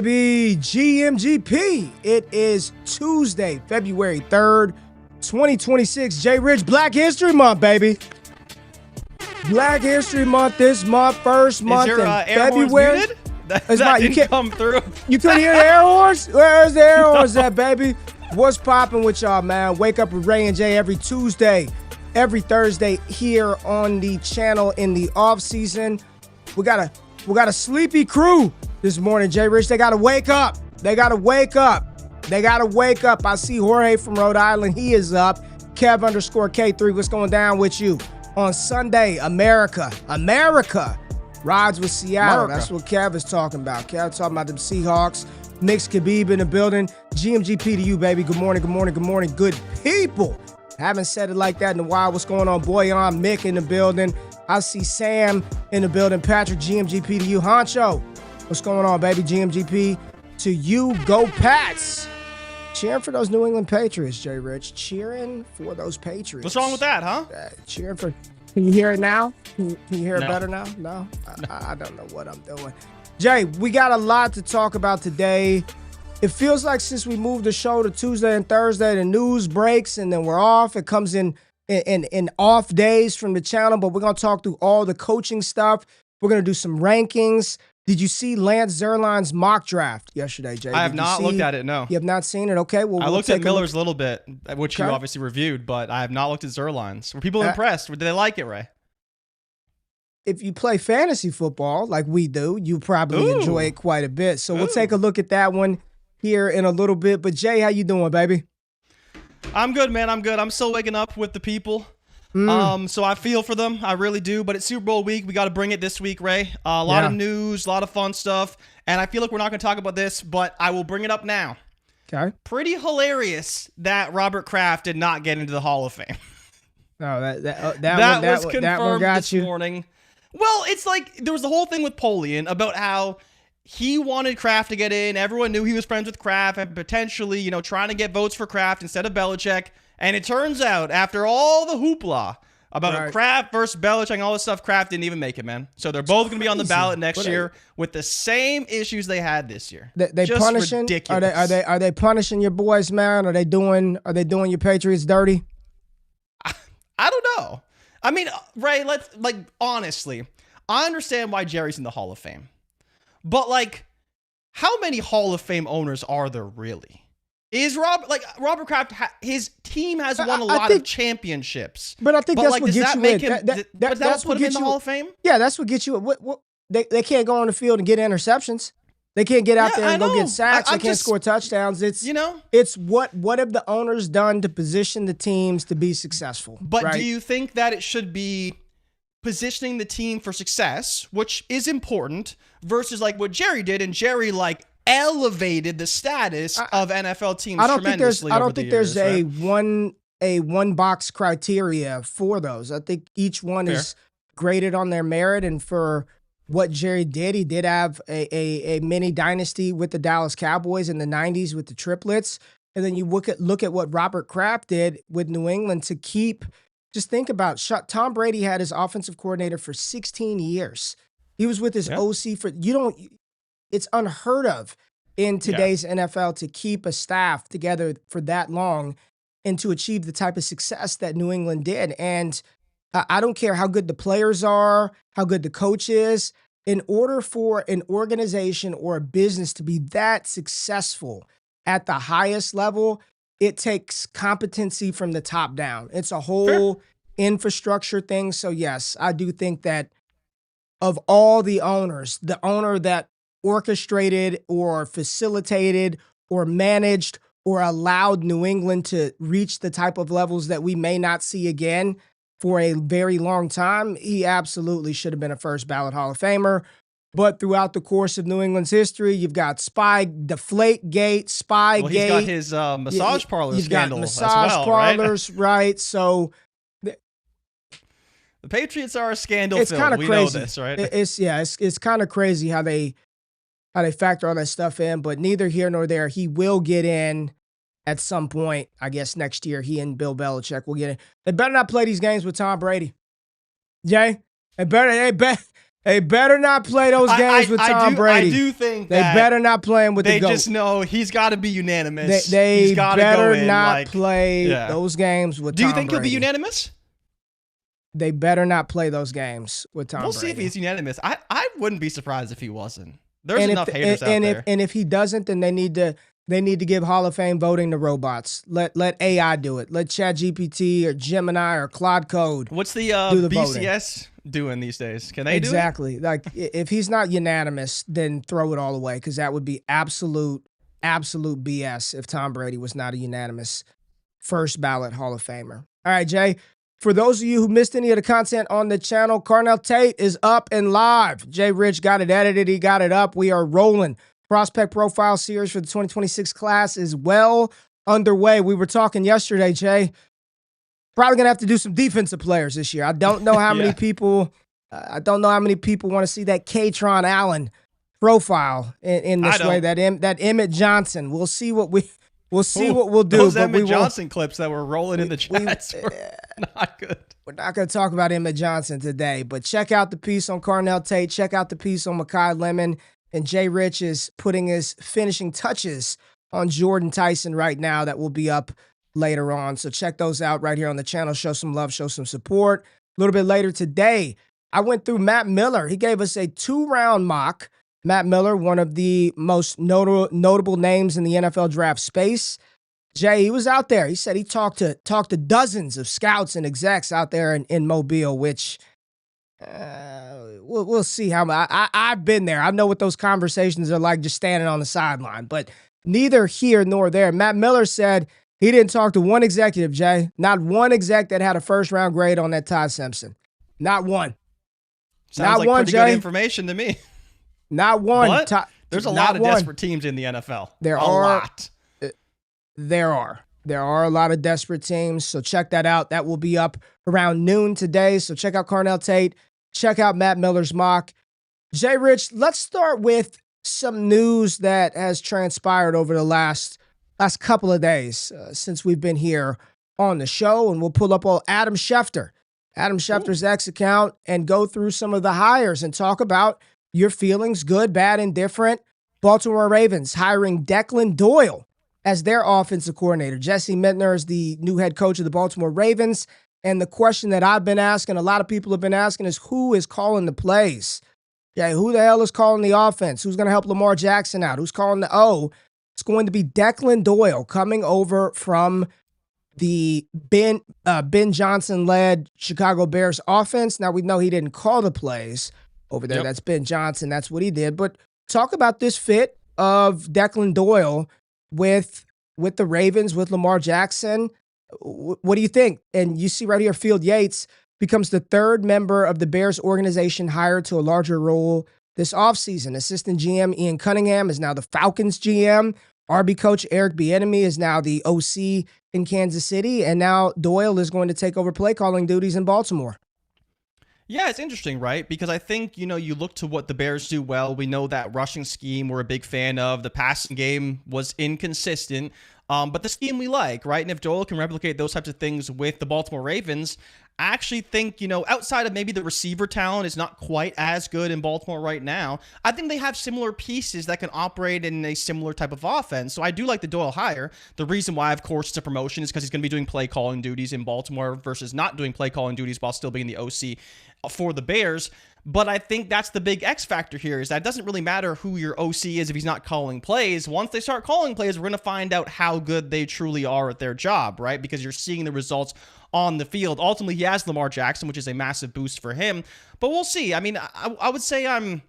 Baby, GMGP. It is Tuesday, February 3rd, 2026. JRich, Black History Month, baby. Black History Month this month, first month in February. Muted? That didn't come through. You couldn't hear the air horns? Where's the air horns at, baby? What's popping with y'all, man? Wake up with Ray and Jay every Tuesday, every Thursday here on the channel in the off season. We got a sleepy crew this morning, JRich. They gotta wake up. They gotta wake up. I see Jorge from Rhode Island. He is up. Kev_K3. What's going down with you? On Sunday, America rides with Seattle. That's what Kev is talking about. Kev talking about them Seahawks. Mix Khabib in the building. GMGP to you, baby. Good morning. Good people. Haven't said it like that in a while. What's going on, Boyan? Mick in the building. I see Sam in the building. Patrick, GMGP to you. Honcho, what's going on, baby? GMGP to you. Go Pats. Cheering for those New England Patriots, JRich. Cheering for those Patriots. What's wrong with that, huh? Cheering for... Can you hear it now? Can you hear it better now? No? I don't know what I'm doing. Jay, we got a lot to talk about today. It feels like since we moved the show to Tuesday and Thursday, the news breaks and then we're off. It comes in off days from the channel, but we're going to talk through all the coaching stuff. We're going to do some rankings. Did you see Lance Zerline's mock draft yesterday, Jay? I have not looked at it, no. You have not seen it? Okay. Well, I looked at Miller's a little bit, which you obviously reviewed, but I have not looked at Zerline's. Were people impressed? Did they like it, Ray? If you play fantasy football like we do, you probably enjoy it quite a bit. So we'll take a look at that one here in a little bit. But Jay, how you doing, baby? I'm good, man. I'm good. I'm still waking up with the people. So I feel for them. I really do. But it's Super Bowl week. We got to bring it this week, Ray. A lot of news, a lot of fun stuff. And I feel like we're not going to talk about this, but I will bring it up now. Okay. Pretty hilarious that Robert Kraft did not get into the Hall of Fame. No, that was confirmed this morning. Well, it's like there was the whole thing with Polian about how he wanted Kraft to get in. Everyone knew he was friends with Kraft and potentially, trying to get votes for Kraft instead of Belichick. And it turns out, after all the hoopla about Kraft versus Belichick and all this stuff, Kraft didn't even make it, man. So they're both going to be on the ballot next year with the same issues they had this year. They just punishing? Ridiculous. Are they punishing your boys, man? Are they doing your Patriots dirty? I don't know. I mean, Ray, honestly, I understand why Jerry's in the Hall of Fame. But, how many Hall of Fame owners are there really? Is Robert Kraft, his team has won a lot of championships. But I think that's what gets you in. That's what put him in the Hall of Fame? Yeah, that's what gets you. They can't go on the field and get interceptions. They can't get out there and go get sacks. They can't score touchdowns. It's what have the owners done to position the teams to be successful? But do you think that it should be positioning the team for success, which is important, versus what Jerry did, and Jerry elevated the status of NFL teams tremendously. I don't think there's a one box criteria for those. I think each one is graded on their merit, and for what Jerry did, he did have a mini dynasty with the Dallas Cowboys in the 90s with the triplets. And then you look at what Robert Kraft did with New England to keep. Just think about Tom Brady had his offensive coordinator for 16 years. He was with his OC for it's unheard of in today's NFL to keep a staff together for that long and to achieve the type of success that New England did. And I don't care how good the players are, how good the coach is. In order for an organization or a business to be that successful at the highest level, it takes competency from the top down. It's a whole infrastructure thing. So yes, I do think that of all the owners, the owner that orchestrated or facilitated or managed or allowed New England to reach the type of levels that we may not see again for a very long time, he absolutely should have been a first ballot Hall of Famer. But throughout the course of New England's history, you've got Deflategate, Spygate. He's got his massage parlor scandal massage parlors, right? So the Patriots are a scandal. It's kind of crazy. We know this, right? It's kind of crazy how they factor all that stuff in. But neither here nor there. He will get in at some point. I guess next year, he and Bill Belichick will get in. They better not play these games with Tom Brady. Jay, they better They better not play those games with Tom Brady. I do think they better not play him with the GOAT. They just know he's got to be unanimous. They better not play those games with Tom Brady. Do you think he'll be unanimous? They better not play those games with Tom Brady. We'll see if he's unanimous. I wouldn't be surprised if he wasn't. There's enough haters out there. And if he doesn't, then they need to give Hall of Fame voting to robots. Let AI do it. Let ChatGPT or Gemini or Claude Code. What's the BCS doing these days? Can they do it? Exactly. Like if he's not unanimous, then throw it all away, because that would be absolute BS if Tom Brady was not a unanimous first ballot Hall of Famer. All right, Jay. For those of you who missed any of the content on the channel, Carnell Tate is up and live. JRich got it edited. He got it up. We are rolling. Prospect Profile Series for the 2026 class is well underway. We were talking yesterday, Jay. Probably going to have to do some defensive players this year. I don't know how many people want to see that Katron Allen profile in this way, that Emmett Johnson. We'll see what we'll do. Those Emmett Johnson clips that were rolling in the chats were not good. We're not going to talk about Emmett Johnson today, but check out the piece on Carnell Tate. Check out the piece on Mekhi Lemon. And JRich is putting his finishing touches on Jordan Tyson right now. That will be up later on. So check those out right here on the channel. Show some love, show some support. A little bit later today, I went through Matt Miller. He gave us a 2-round mock. Matt Miller, one of the most notable names in the NFL draft space. Jay, he was out there. He said he talked to dozens of scouts and execs out there in Mobile, which we'll see how I've been there. I know what those conversations are like, just standing on the sideline, but neither here nor there. Matt Miller said he didn't talk to one executive, Jay. Not one exec that had a first-round grade on that Todd Simpson. Not one. Sounds not like one, pretty Jay. Good information to me. Not one. But there's a lot of desperate teams in the NFL. There are a lot of desperate teams, so check that out. That will be up around noon today, so check out Carnell Tate. Check out Matt Miller's mock. JRich, let's start with some news that has transpired over the last couple of days since we've been here on the show, and we'll pull up Adam Schefter's X account and go through some of the hires and talk about your feelings, good, bad, indifferent. Baltimore Ravens hiring Declan Doyle as their offensive coordinator. Jesse Mittner is the new head coach of the Baltimore Ravens. And the question that I've been asking, a lot of people have been asking, is who is calling the plays? Yeah, who the hell is calling the offense? Who's going to help Lamar Jackson out? Who's calling the O? It's going to be Declan Doyle coming over from the Ben Johnson-led Chicago Bears offense. Now, we know he didn't call the plays over there. Yep. That's Ben Johnson. That's what he did. But talk about this fit of Declan Doyle with the Ravens, with Lamar Jackson. What do you think? And you see right here, Field Yates becomes the third member of the Bears organization hired to a larger role this offseason. Assistant GM Ian Cunningham is now the Falcons GM. RB coach Eric Bieniemy is now the OC in Kansas City. And now Doyle is going to take over play calling duties in Baltimore. Yeah, it's interesting, right? Because I think, you look to what the Bears do well. We know that rushing scheme we're a big fan of. The passing game was inconsistent, but the scheme we like, right? And if Doyle can replicate those types of things with the Baltimore Ravens, I actually think, outside of maybe the receiver talent is not quite as good in Baltimore right now, I think they have similar pieces that can operate in a similar type of offense. So I do like the Doyle hire. The reason why, of course, it's a promotion is because he's going to be doing play calling duties in Baltimore versus not doing play calling duties while still being the OC for the Bears. But I think that's the big X factor here, is that it doesn't really matter who your OC is if he's not calling plays. Once they start calling plays, we're going to find out how good they truly are at their job, right? Because you're seeing the results on the field. Ultimately, he has Lamar Jackson, which is a massive boost for him. But we'll see. I mean, I would say I'm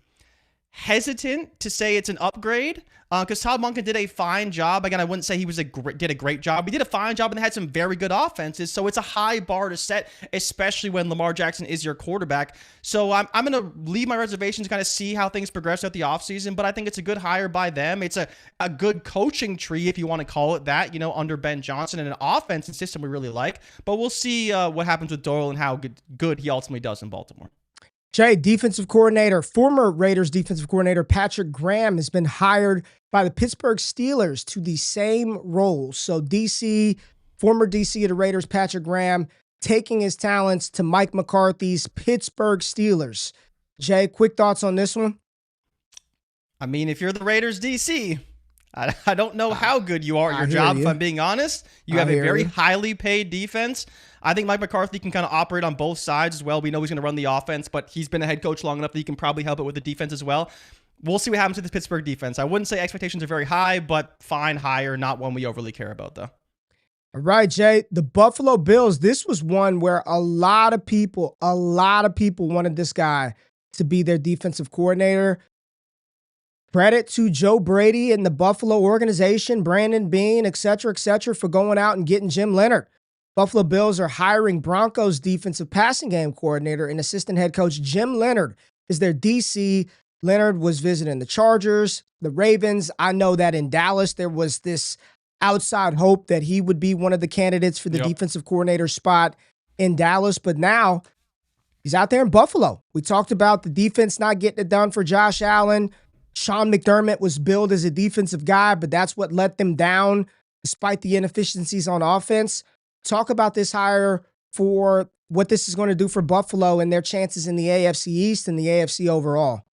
hesitant to say it's an upgrade because Todd Monken did a fine job. Again, I wouldn't say he did a great job. He did a fine job and had some very good offenses. So it's a high bar to set, especially when Lamar Jackson is your quarterback. So I'm going to leave my reservations, kind of see how things progress throughout the offseason. But I think it's a good hire by them. It's a good coaching tree, if you want to call it that, under Ben Johnson, and an offensive system we really like. But we'll see what happens with Doyle and how good he ultimately does in Baltimore. Jay, former Raiders defensive coordinator Patrick Graham has been hired by the Pittsburgh Steelers to the same role. So former DC of the Raiders, Patrick Graham, taking his talents to Mike McCarthy's Pittsburgh Steelers. Jay, quick thoughts on this one? I mean, if you're the Raiders DC, I don't know how good you are at your job, if I'm being honest. You have a very highly paid defense. I think Mike McCarthy can kind of operate on both sides as well. We know he's going to run the offense, but he's been a head coach long enough that he can probably help it with the defense as well. We'll see what happens with the Pittsburgh defense. I wouldn't say expectations are very high, but fine, higher, not one we overly care about, though. All right, Jay. The Buffalo Bills, this was one where a lot of people wanted this guy to be their defensive coordinator. Credit to Joe Brady and the Buffalo organization, Brandon Beane, et cetera, for going out and getting Jim Leonhard. Buffalo Bills are hiring Broncos defensive passing game coordinator and assistant head coach Jim Leonhard is their DC. Leonhard was visiting the Chargers, the Ravens. I know that in Dallas, there was this outside hope that he would be one of the candidates for the defensive coordinator spot in Dallas, but now he's out there in Buffalo. We talked about the defense not getting it done for Josh Allen. Sean McDermott was billed as a defensive guy, but that's what let them down despite the inefficiencies on offense. Talk about this hire for what this is going to do for Buffalo and their chances in the AFC East and the AFC overall.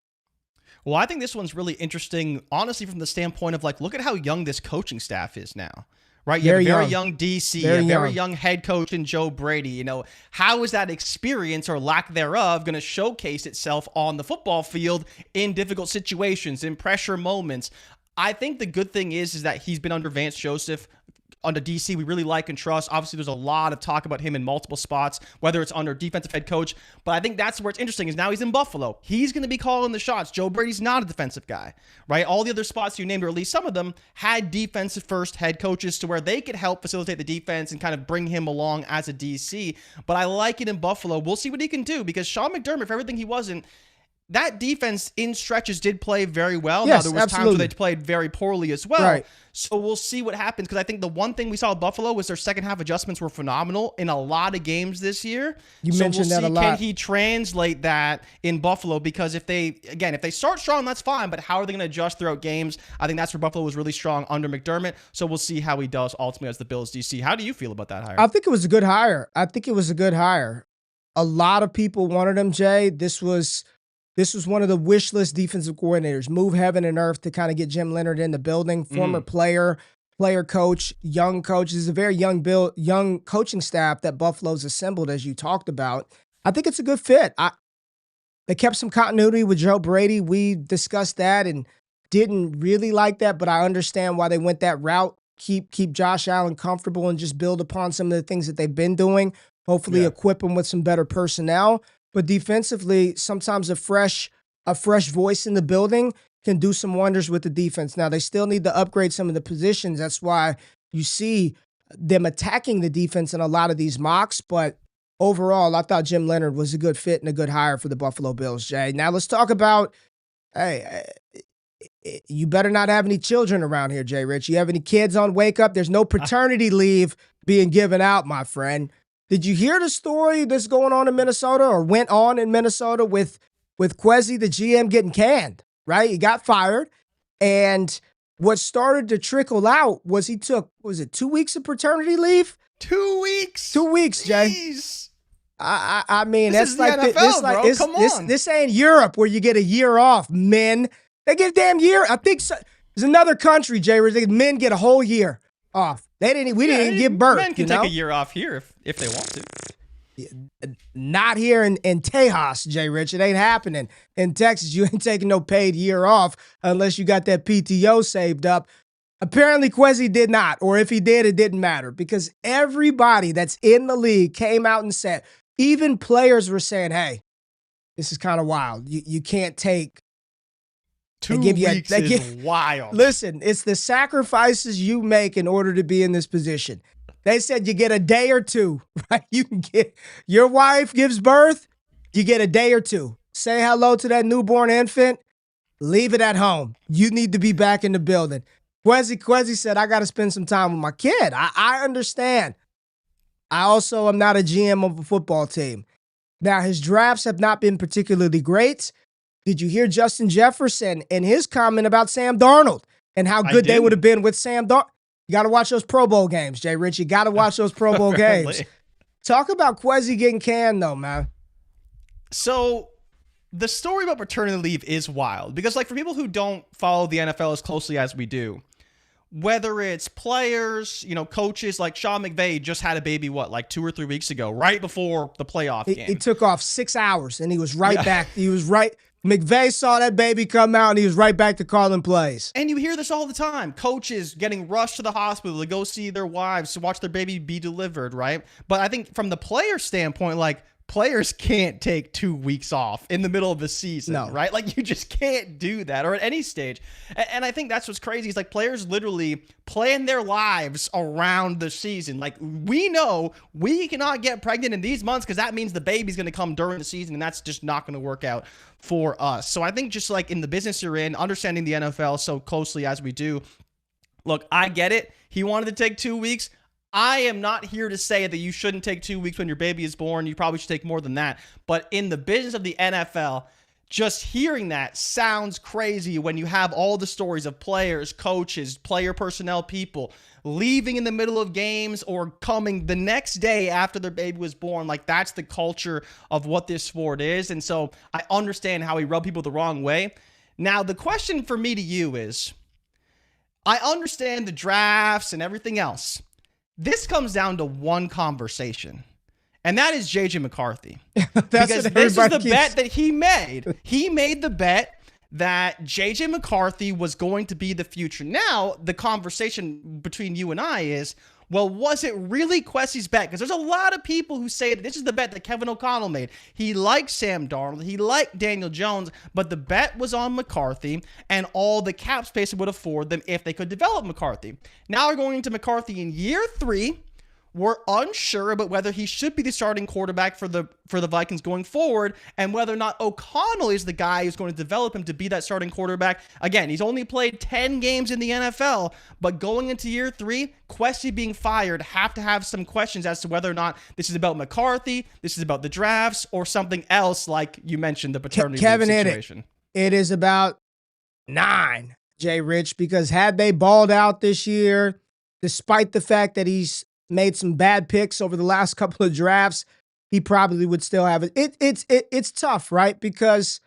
Well, I think this one's really interesting, honestly, from the standpoint of, like, look at how young this coaching staff is now, right? You have a very young DC, a very young head coach in Joe Brady. You know, how is that experience or lack thereof going to showcase itself on the football field in difficult situations, in pressure moments? I think the good thing is that he's been under Vance Joseph. Under DC, we really like and trust. Obviously, there's a lot of talk about him in multiple spots, whether it's under defensive head coach. But I think that's where it's interesting is now he's in Buffalo. He's going to be calling the shots. Joe Brady's not a defensive guy, right? All the other spots you named, or at least some of them, had defensive first head coaches to where they could help facilitate the defense and kind of bring him along as a DC. But I like it in Buffalo. We'll see what he can do because Sean McDermott, for everything he wasn't, that defense in stretches did play very well. Yes, now, there was times where they played very poorly as well. Right. So we'll see what happens because I think the one thing we saw with Buffalo was their second half adjustments were phenomenal in a lot of games this year. You mentioned that a lot. Can he translate that in Buffalo? Because if they start strong, that's fine. But how are they going to adjust throughout games? I think that's where Buffalo was really strong under McDermott. So we'll see how he does ultimately as the Bills DC. How do you feel about that hire? I think it was a good hire. A lot of people wanted him, Jay. This was one of the wish list defensive coordinators. Move heaven and earth to kind of get Jim Leonhard in the building. Former player, coach, young coach. This is a very young coaching staff that Buffalo's assembled, as you talked about. I think it's a good fit. They kept some continuity with Joe Brady. We discussed that and didn't really like that, but I understand why they went that route. Keep Josh Allen comfortable and just build upon some of the things that they've been doing. Hopefully equip him with some better personnel. But defensively, sometimes a fresh voice in the building can do some wonders with the defense. Now, they still need to upgrade some of the positions. That's why you see them attacking the defense in a lot of these mocks. But overall, I thought Jim Leonhard was a good fit and a good hire for the Buffalo Bills, Jay. Now, let's talk about, you better not have any children around here, JRich. You have any kids on Wake Up? There's no paternity leave being given out, my friend. Did you hear the story that's going on in Minnesota or went on in Minnesota with Kwesi, the GM, getting canned, right? He got fired. And what started to trickle out was he took, was it 2 weeks of paternity leave? 2 weeks? 2 weeks, Jay. Jeez. I mean, this that's is like the NFL, bro. Come on. This ain't Europe where you get a year off, men. They get a damn year. I think there's another country, Jay, where men get a whole year off. We didn't even give birth. Men can take a year off here if they want to. Not here in Tejas, JRich. It ain't happening. In Texas, you ain't taking no paid year off unless you got that PTO saved up. Apparently, Kwesi did not, or if he did, it didn't matter because everybody that's in the league came out and said, even players were saying, hey, this is kind of wild. You can't take 2 weeks is wild. Listen, it's the sacrifices you make in order to be in this position. They said you get a day or two, right? You can get, your wife gives birth, you get a day or two. Say hello to that newborn infant, leave it at home. You need to be back in the building. Kwesi said, I got to spend some time with my kid. I understand. I also am not a GM of a football team. Now, his drafts have not been particularly great. Did you hear Justin Jefferson and his comment about Sam Darnold and how good they would have been with Sam Darnold? You got to watch those Pro Bowl games, JRich. You got to watch those Pro Bowl games. Talk about Kwesi getting canned, though, man. So the story about paternity leave is wild because, like, for people who don't follow the NFL as closely as we do, whether it's players, coaches, like Sean McVay just had a baby, like 2 or 3 weeks ago, right before the playoff game. He took off 6 hours and he was right back. He was right. McVay saw that baby come out and he was right back to calling plays. And you hear this all the time. Coaches getting rushed to the hospital to go see their wives to watch their baby be delivered, right? But I think from the player standpoint, like, players can't take 2 weeks off in the middle of the season, right? Like, you just can't do that, or at any stage. And I think that's what's crazy is, like, players literally plan their lives around the season. Like, we know we cannot get pregnant in these months because that means the baby's going to come during the season, and that's just not going to work out for us. So I think just like in the business you're in, understanding the NFL so closely as we do, look, I get it. He wanted to take 2 weeks. I am not here to say that you shouldn't take 2 weeks when your baby is born. You probably should take more than that. But in the business of the NFL, just hearing that sounds crazy when you have all the stories of players, coaches, player personnel people leaving in the middle of games or coming the next day after their baby was born. Like, that's the culture of what this sport is. And so I understand how he rubbed people the wrong way. Now, the question for me to you is, I understand the drafts and everything else. This comes down to one conversation, and that is JJ McCarthy. Because this is the bet that he made. He made the bet that JJ McCarthy was going to be the future. Now, the conversation between you and I is, well, was it really Kwesi's bet? Because there's a lot of people who say that this is the bet that Kevin O'Connell made. He liked Sam Darnold. He liked Daniel Jones. But the bet was on McCarthy and all the cap space it would afford them if they could develop McCarthy. Now we're going into McCarthy in year 3. We're unsure about whether he should be the starting quarterback for the Vikings going forward and whether or not O'Connell is the guy who's going to develop him to be that starting quarterback. Again, he's only played 10 games in the NFL, but going into year 3, Kwesi being fired, have to have some questions as to whether or not this is about McCarthy, this is about the drafts, or something else like you mentioned, the paternity leave situation. It is about 9, JRich, because had they balled out this year, despite the fact that he's made some bad picks over the last couple of drafts, he probably would still have it. It's tough, right? Because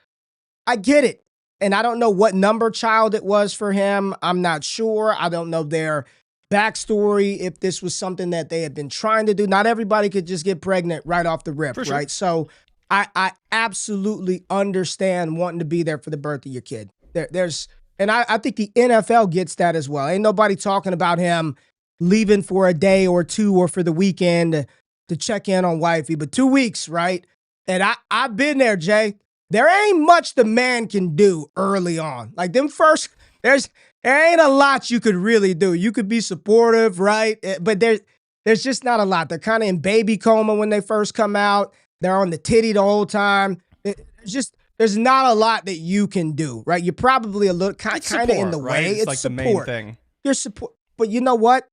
I get it. And I don't know what number child it was for him. I'm not sure. I don't know their backstory, if this was something that they had been trying to do. Not everybody could just get pregnant right off the rip, right? So I absolutely understand wanting to be there for the birth of your kid. And I think the NFL gets that as well. Ain't nobody talking about him leaving for a day or two or for the weekend to check in on wifey, but 2 weeks, right? And I've been there, Jay. There ain't much the man can do early on. Like them first, there ain't a lot you could really do. You could be supportive, right? But there's just not a lot. They're kind of in baby coma when they first come out. They're on the titty the whole time. There's not a lot that you can do, right? You're probably a little kind of in the way. It's like support. The main thing. You're support, but you know what?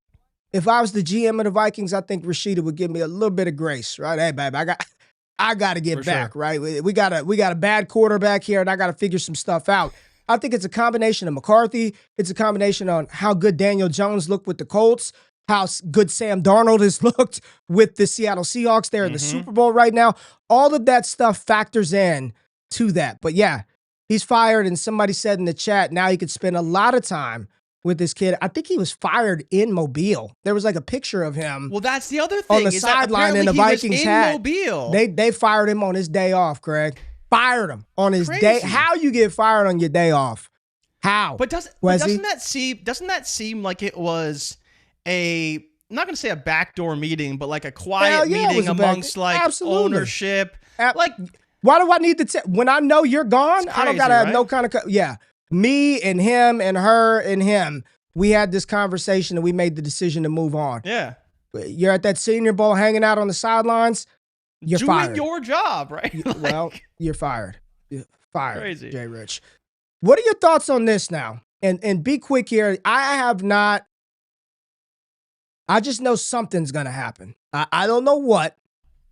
If I was the GM of the Vikings, I think Rashida would give me a little bit of grace, right? Hey, babe, I got to get back, right? We got a bad quarterback here, and I got to figure some stuff out. I think it's a combination of McCarthy. It's a combination on how good Daniel Jones looked with the Colts, how good Sam Darnold has looked with the Seattle Seahawks. They're in the Super Bowl right now. All of that stuff factors in to that. But yeah, he's fired, and somebody said in the chat, now he could spend a lot of time with this kid. I think he was fired in Mobile. There was like a picture of him. Well, that's the other thing. On the sideline in the Vikings hat. Mobile. They fired him on his day off, Craig. Fired him on his day. How you get fired on your day off? How? But doesn't that seem like it was I'm not going to say a backdoor meeting, but like a quiet meeting amongst ownership. Like, why do I need to when I know you're gone? Crazy, I don't gotta have no kind of me and him and her and him, we had this conversation and we made the decision to move on. Yeah. You're at that Senior Bowl hanging out on the sidelines. You're fired. Doing your job, right? Well, you're fired. You're fired, crazy. JRich. What are your thoughts on this now? And be quick here. I just know something's going to happen. I don't know what,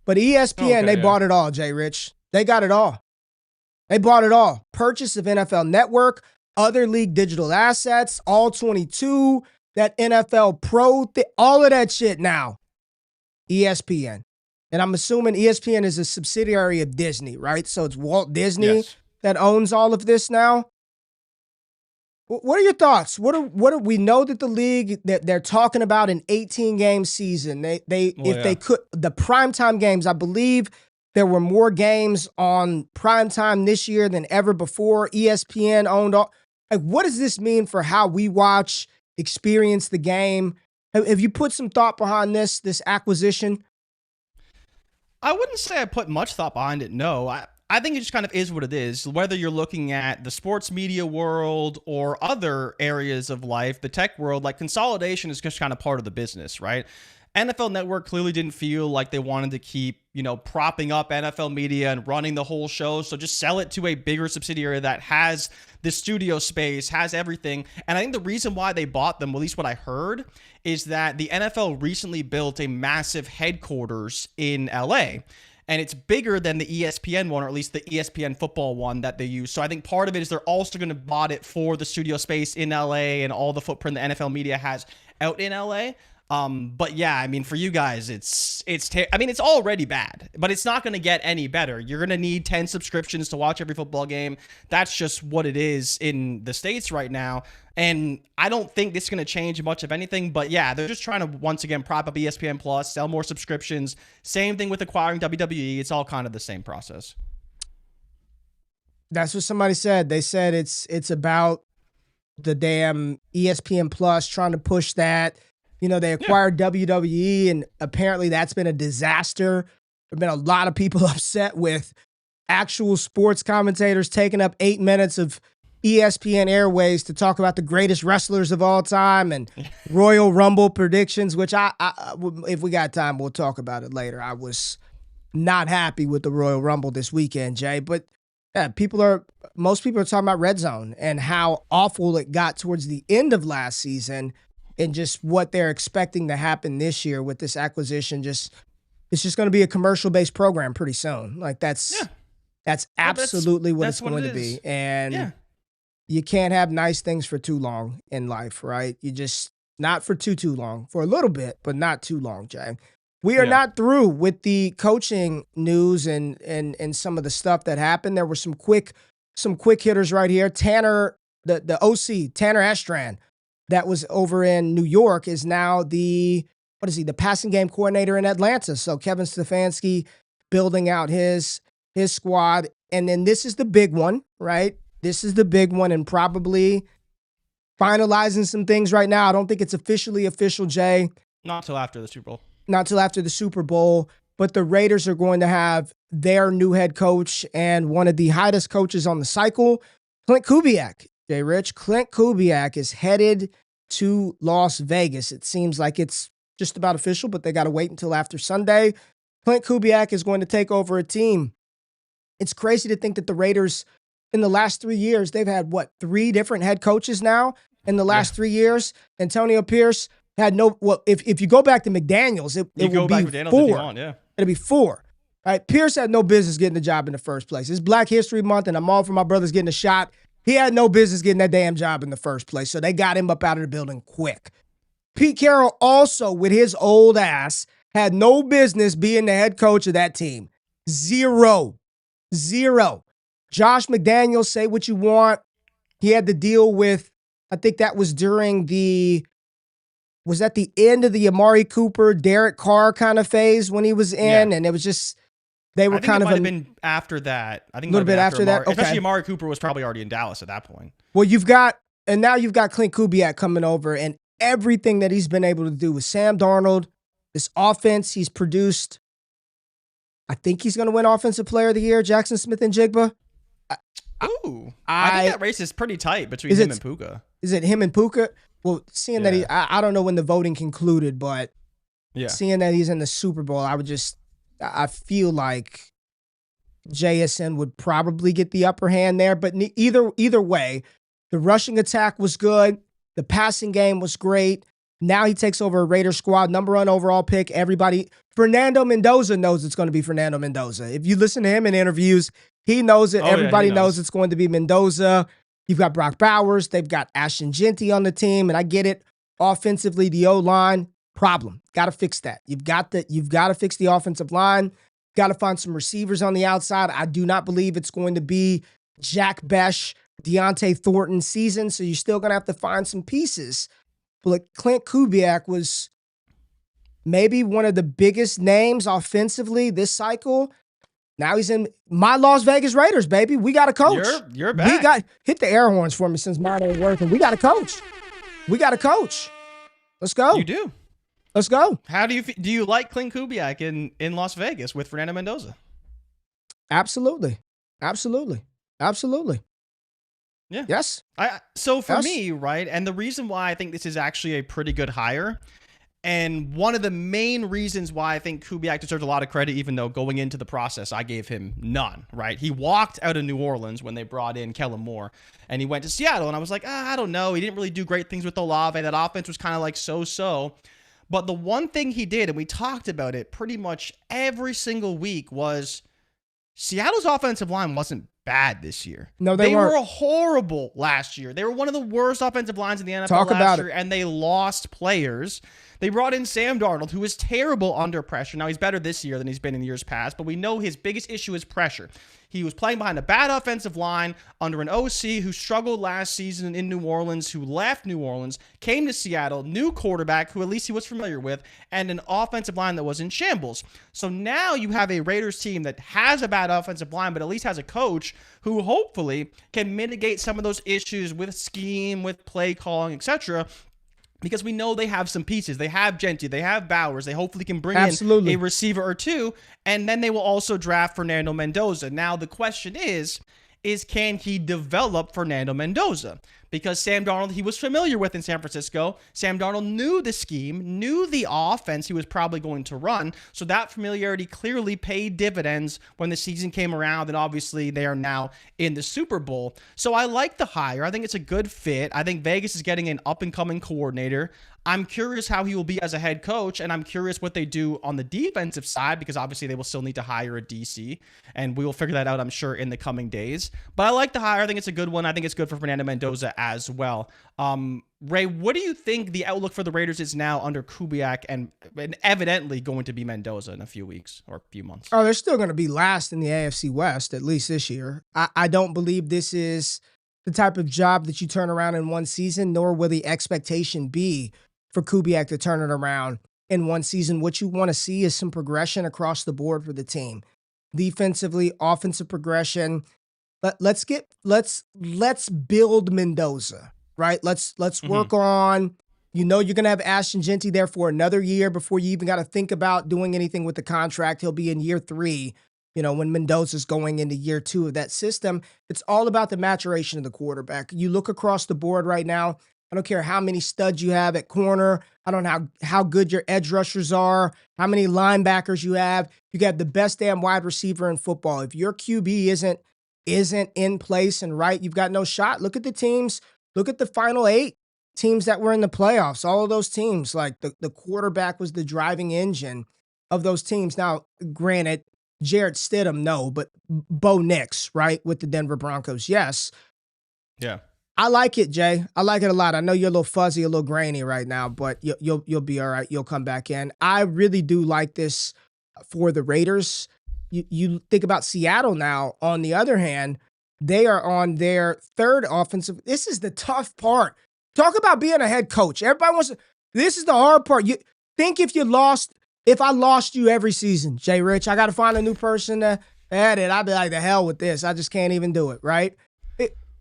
but ESPN, they bought it all, JRich. They got it all. They bought it all. Purchase of NFL Network, other league digital assets, all 22, that NFL Pro, all of that shit now. ESPN. And I'm assuming ESPN is a subsidiary of Disney, right? So it's Walt Disney that owns all of this now. What are your thoughts? What are we know that the league that they're talking about an 18-game season. They could the primetime games, I believe there were more games on primetime this year than ever before. ESPN owned all. Like, what does this mean for how we watch, experience the game? Have you put some thought behind this acquisition? I wouldn't say I put much thought behind it, no. I think it just kind of is what it is. Whether you're looking at the sports media world or other areas of life, the tech world, like consolidation is just kind of part of the business, right? NFL Network clearly didn't feel like they wanted to keep, propping up NFL media and running the whole show. So just sell it to a bigger subsidiary that has the studio space, has everything. And I think the reason why they bought them, at least what I heard, is that the NFL recently built a massive headquarters in LA. And it's bigger than the ESPN one, or at least the ESPN football one that they use. So I think part of it is they're also going to bought it for the studio space in LA and all the footprint the NFL media has out in LA. But yeah, I mean, for you guys, it's already bad, but it's not going to get any better. You're going to need 10 subscriptions to watch every football game. That's just what it is in the States right now. And I don't think this is going to change much of anything, but yeah, they're just trying to, once again, prop up ESPN Plus, sell more subscriptions. Same thing with acquiring WWE. It's all kind of the same process. That's what somebody said. They said it's about the damn ESPN Plus, trying to push that. They acquired WWE, and apparently that's been a disaster. There have been a lot of people upset with actual sports commentators taking up 8 minutes of ESPN airways to talk about the greatest wrestlers of all time and Royal Rumble predictions, which I if we got time, we'll talk about it later. I was not happy with the Royal Rumble this weekend, Jay, but most people are talking about Red Zone and how awful it got towards the end of last season. And just what they're expecting to happen this year with this acquisition, it's just going to be a commercial-based program pretty soon. Like that's absolutely what it's going to be. And you can't have nice things for too long in life, right? You just not for too long, for a little bit, but not too long, Jay. We are not through with the coaching news and some of the stuff that happened. There were some quick hitters right here. Tanner, the OC, Tanner Estrand, that was over in New York, is now the passing game coordinator in Atlanta. So Kevin Stefanski building out his squad. And then this is the big one, right? This is the big one, and probably finalizing some things right now. I don't think it's officially official, Jay. Not till after the Super Bowl. Not till after the Super Bowl. But the Raiders are going to have their new head coach and one of the hottest coaches on the cycle, Klint Kubiak. JRich, Klint Kubiak is headed to Las Vegas. It seems like it's just about official, but they got to wait until after Sunday. Klint Kubiak is going to take over a team. It's crazy to think that the Raiders, in the last 3 years, they've had, 3 different head coaches now in the last 3 years? Antonio Pierce had if you go back to McDaniels, it will be 4. It'll be 4. Right? Pierce had no business getting the job in the first place. It's Black History Month, and I'm all for my brothers getting a shot. He had no business getting that damn job in the first place, so they got him up out of the building quick. Pete Carroll also, with his old ass, had no business being the head coach of that team. Zero. Josh McDaniels, say what you want. He had to deal with, I think that was was at the end of the Amari Cooper, Derek Carr kind of phase when he was in, and it was just, they were kind of. It might have been after that. I think a little bit after that. Okay. Especially Amari Cooper was probably already in Dallas at that point. Well, now you've got Klint Kubiak coming over, and everything that he's been able to do with Sam Darnold, this offense he's produced. I think he's going to win Offensive Player of the Year, Jackson Smith and Jigba. I think that race is pretty tight between him and Puka. Is it him and Puka? Well, seeing that I don't know when the voting concluded, but seeing that he's in the Super Bowl, I feel like JSN would probably get the upper hand there. But either way, the rushing attack was good. The passing game was great. Now he takes over a Raider squad, number 1 overall pick. Fernando Mendoza knows it's going to be Fernando Mendoza. If you listen to him in interviews, he knows it. Everybody knows it's going to be Mendoza. You've got Brock Bowers. They've got Ashton Genty on the team, and I get it. Offensively, the O-line, Problem. Got to fix that. You've got to fix the offensive line. Got to find some receivers on the outside. I do not believe it's going to be Jack Besh, Deontay Thornton season, so you're still going to have to find some pieces. But Klint Kubiak was maybe one of the biggest names offensively this cycle. Now he's in my Las Vegas Raiders, baby. We got a coach. You're back. Hit the air horns for me since mine ain't working. We got a coach. Let's go. You do. Let's go. How do you like Klint Kubiak in Las Vegas with Fernando Mendoza? Absolutely. Yeah. Yes. So for me, right, and the reason why I think this is actually a pretty good hire, and one of the main reasons why I think Kubiak deserves a lot of credit, even though going into the process, I gave him none, right? He walked out of New Orleans when they brought in Kellen Moore, and he went to Seattle, and I was like, I don't know. He didn't really do great things with Olave. That offense was kind of like so-so. But the one thing he did, and we talked about it pretty much every single week, was Seattle's offensive line wasn't bad this year. No, they weren't. Were horrible last year. They were one of the worst offensive lines in the NFL last year, and they lost players. They brought in Sam Darnold, who is terrible under pressure. Now, he's better this year than he's been in years past, but we know his biggest issue is pressure. He was playing behind a bad offensive line under an OC who struggled last season in New Orleans, who left New Orleans, came to Seattle, new quarterback who at least he was familiar with, and an offensive line that was in shambles. So now you have a Raiders team that has a bad offensive line, but at least has a coach who hopefully can mitigate some of those issues with scheme, with play calling, etc., because we know they have some pieces. They have Gentry, they have Bowers. They hopefully can bring in a receiver or two, and then they will also draft Fernando Mendoza. Now, the question is can he develop Fernando Mendoza? Because Sam Darnold, he was familiar with in San Francisco. Sam Darnold knew the scheme, knew the offense he was probably going to run. So that familiarity clearly paid dividends when the season came around. And obviously they are now in the Super Bowl. So I like the hire. I think it's a good fit. I think Vegas is getting an up-and-coming coordinator. I'm curious how he will be as a head coach, and I'm curious what they do on the defensive side, because obviously they will still need to hire a DC, and we will figure that out, I'm sure, in the coming days. But I like the hire. I think it's a good one. I think it's good for Fernando Mendoza as well. Ray, what do you think the outlook for the Raiders is now under Kubiak and evidently going to be Mendoza in a few weeks or a few months? Oh, they're still going to be last in the AFC West, at least this year. I don't believe this is the type of job that you turn around in one season, nor will the expectation be for Kubiak to turn it around in one season. What you want to see is some progression across the board for the team. Defensively, offensive progression. Let's build Mendoza, right? Let's work on, you're going to have Ashton Gentry there for another year before you even got to think about doing anything with the contract. He'll be in year 3, when Mendoza's going into year 2 of that system. It's all about the maturation of the quarterback. You look across the board right now, I don't care how many studs you have at corner. I don't know how good your edge rushers are, how many linebackers you have. You got the best damn wide receiver in football. If your QB isn't in place and right, you've got no shot. Look at the teams. Look at the final 8 teams that were in the playoffs. All of those teams, like the quarterback was the driving engine of those teams. Now, granted, Jarrett Stidham, no, but Bo Nix, right, with the Denver Broncos, yes. Yeah. I like it, Jay. I like it a lot. I know you're a little fuzzy, a little grainy right now, but you'll be all right. You'll come back in. I really do like this for the Raiders. You think about Seattle now. On the other hand, they are on their 3rd offensive. This is the tough part. Talk about being a head coach. Everybody wants to. This is the hard part. You think if I lost you every season, JRich, I got to find a new person to add it. I'd be like, the hell with this. I just can't even do it, right?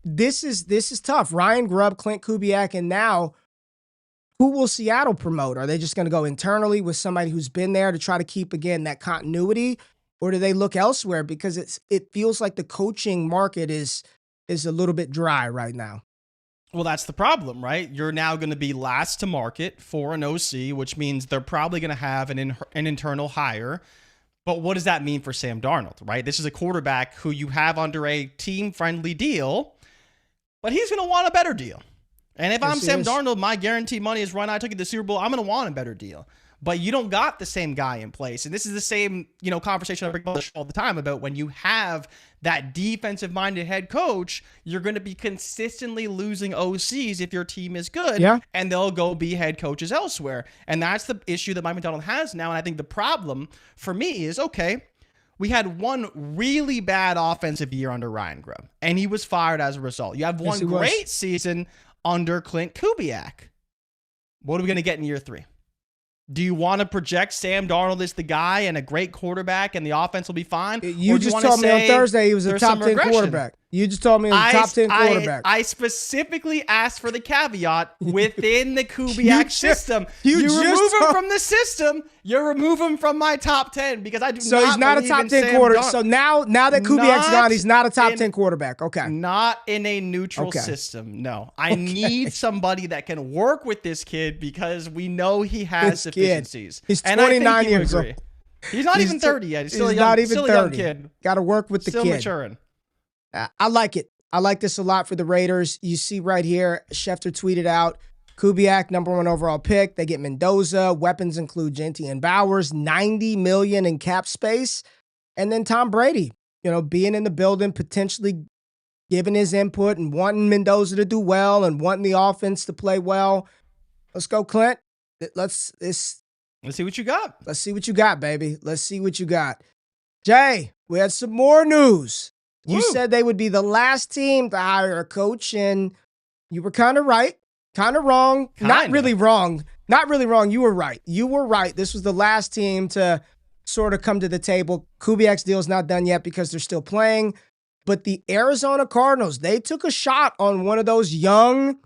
This is tough. Ryan Grubb, Klint Kubiak, and now who will Seattle promote? Are they just going to go internally with somebody who's been there to try to keep, again, that continuity? Or do they look elsewhere? Because it feels like the coaching market is a little bit dry right now. Well, that's the problem, right? You're now going to be last to market for an OC, which means they're probably going to have an internal hire. But what does that mean for Sam Darnold, right? This is a quarterback who you have under a team-friendly deal, but he's going to want a better deal. And if I'm Sam Darnold, my guaranteed money is run. I took you to the Super Bowl. I'm going to want a better deal. but you don't got the same guy in place. And this is the same, conversation I bring up all the time about when you have that defensive-minded head coach, you're going to be consistently losing OCs if your team is good, and they'll go be head coaches elsewhere. And that's the issue that Mike Macdonald has now. And I think the problem for me is, okay, we had one really bad offensive year under Ryan Grubb, and he was fired as a result. You have one great season under Klint Kubiak. What are we going to get in year 3? Do you want to project Sam Darnold as the guy and a great quarterback and the offense will be fine? You just told me on Thursday he was a top 10 quarterback. You just told me he was a top 10 quarterback. I specifically asked for the caveat within the Kubiak system. You remove him from the system, you remove him from my top 10 because I do so he's not a top 10 quarterback. So now that Kubiak's gone, he's not a top 10 quarterback. Okay. Not in a neutral system. No. I need somebody that can work with this kid because we know he has deficiencies. He's 29 years old. He's not even 30 yet. He's still not even 30. Young kid. Got to work with the kid. Still maturing. I like it. I like this a lot for the Raiders. You see right here, Schefter tweeted out, Kubiak, #1 overall pick. They get Mendoza. Weapons include Genty and Bowers. $90 million in cap space. And then Tom Brady, being in the building, potentially giving his input and wanting Mendoza to do well and wanting the offense to play well. Let's go, Clint. Let's see what you got. Let's see what you got, baby. Let's see what you got. Jay, we had some more news. You said they would be the last team to hire a coach, and you were kind of right, kind of wrong. Not really wrong. Not really wrong. You were right. You were right. This was the last team to sort of come to the table. Kubiak's deal is not done yet because they're still playing. But the Arizona Cardinals, they took a shot on one of those young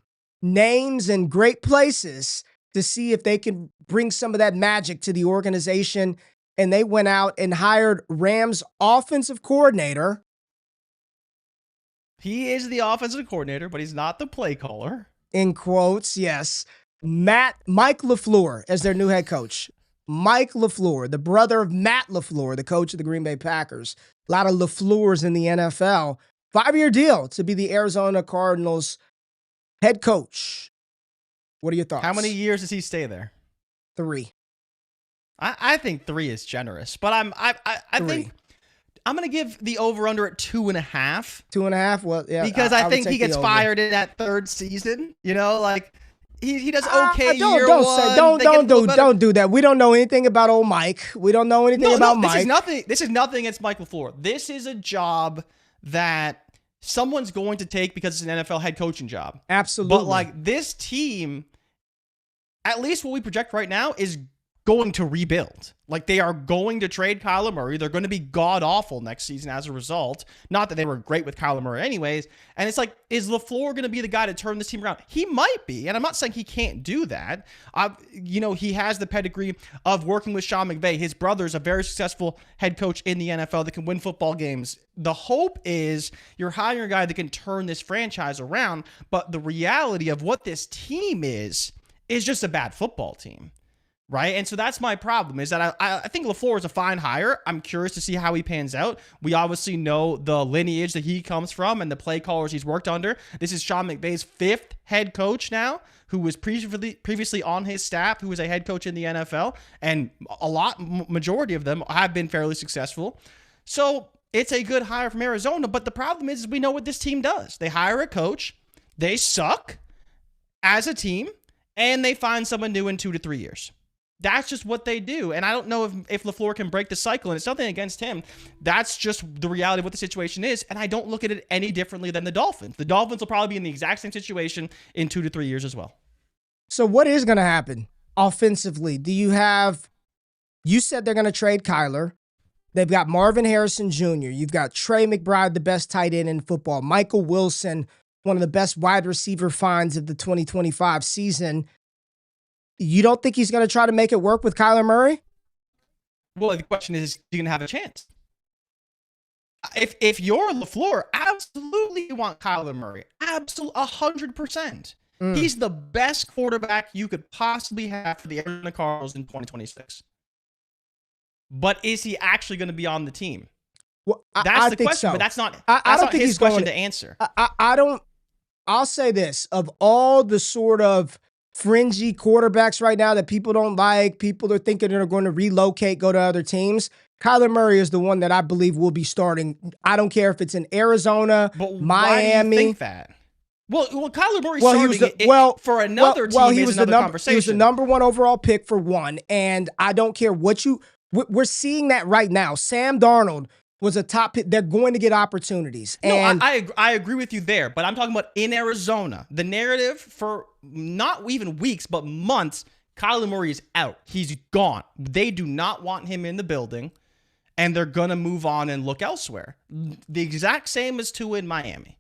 names and great places to see if they could bring some of that magic to the organization. And they went out and hired Rams offensive coordinator. He is the offensive coordinator, but he's not the play caller. In quotes, yes. Mike LaFleur as their new head coach. Mike LaFleur, the brother of Matt LaFleur, the coach of the Green Bay Packers. A lot of LaFleurs in the NFL. 5-year deal to be the Arizona Cardinals head coach. What are your thoughts? How many years does he stay there? 3. I think 3 is generous, but I think I'm going to give the over-under at 2.5. 2.5? Well, yeah. Because I think he gets fired in that 3rd season. He does okay year one. Don't do that. We don't know anything about old Mike. We don't know anything about Mike. This is nothing against Mike LaFleur. This is a job that someone's going to take because it's an NFL head coaching job. Absolutely. But this team, at least what we project right now, is going to rebuild. They are going to trade Kyler Murray. They're going to be god-awful next season as a result. Not that they were great with Kyler Murray anyways. And it's is LaFleur going to be the guy to turn this team around? He might be, and I'm not saying he can't do that. He has the pedigree of working with Sean McVay. His brother's a very successful head coach in the NFL that can win football games. The hope is you're hiring a guy that can turn this franchise around, but the reality of what this team is just a bad football team. Right? And so that's my problem, is that I think LaFleur is a fine hire. I'm curious to see how he pans out. We obviously know the lineage that he comes from and the play callers he's worked under. This is Sean McVay's 5th head coach now, who was previously on his staff, who was a head coach in the NFL. And majority of them have been fairly successful. So it's a good hire from Arizona. But the problem is we know what this team does. They hire a coach. They suck as a team. And they find someone new in 2 to 3 years. That's just what they do. And I don't know if LaFleur can break the cycle, and it's nothing against him. That's just the reality of what the situation is, and I don't look at it any differently than the Dolphins. The Dolphins will probably be in the exact same situation in 2 to 3 years as well. So what is going to happen offensively? You said they're going to trade Kyler. They've got Marvin Harrison Jr. You've got Trey McBride, the best tight end in football. Michael Wilson, one of the best wide receiver finds of the 2025 season. You don't think he's going to try to make it work with Kyler Murray? Well, the question is he going to have a chance? If you're LaFleur, absolutely you want Kyler Murray. Absolutely, 100%. He's the best quarterback you could possibly have for the Arizona Cardinals in 2026. But is he actually going to be on the team? Well, that's the question, so. But that's not think his question to answer. I'll say this. Of all the sort of fringy quarterbacks right now that people don't like, people are thinking they're going to relocate, go to other teams, Kyler Murray is the one that I believe will be starting. I don't care if it's in Arizona, but Miami. Why do you think that? Well, Kyler Murray starting for another team is another conversation. He was the number 1 overall pick for one, and I don't care what we're seeing that right now. Sam Darnold was a top pick. They're going to get opportunities. And no, I agree with you there, but I'm talking about in Arizona. The narrative for not even weeks, but months, Kyler Murray is out. He's gone. They do not want him in the building, and they're going to move on and look elsewhere. The exact same as Tua in Miami,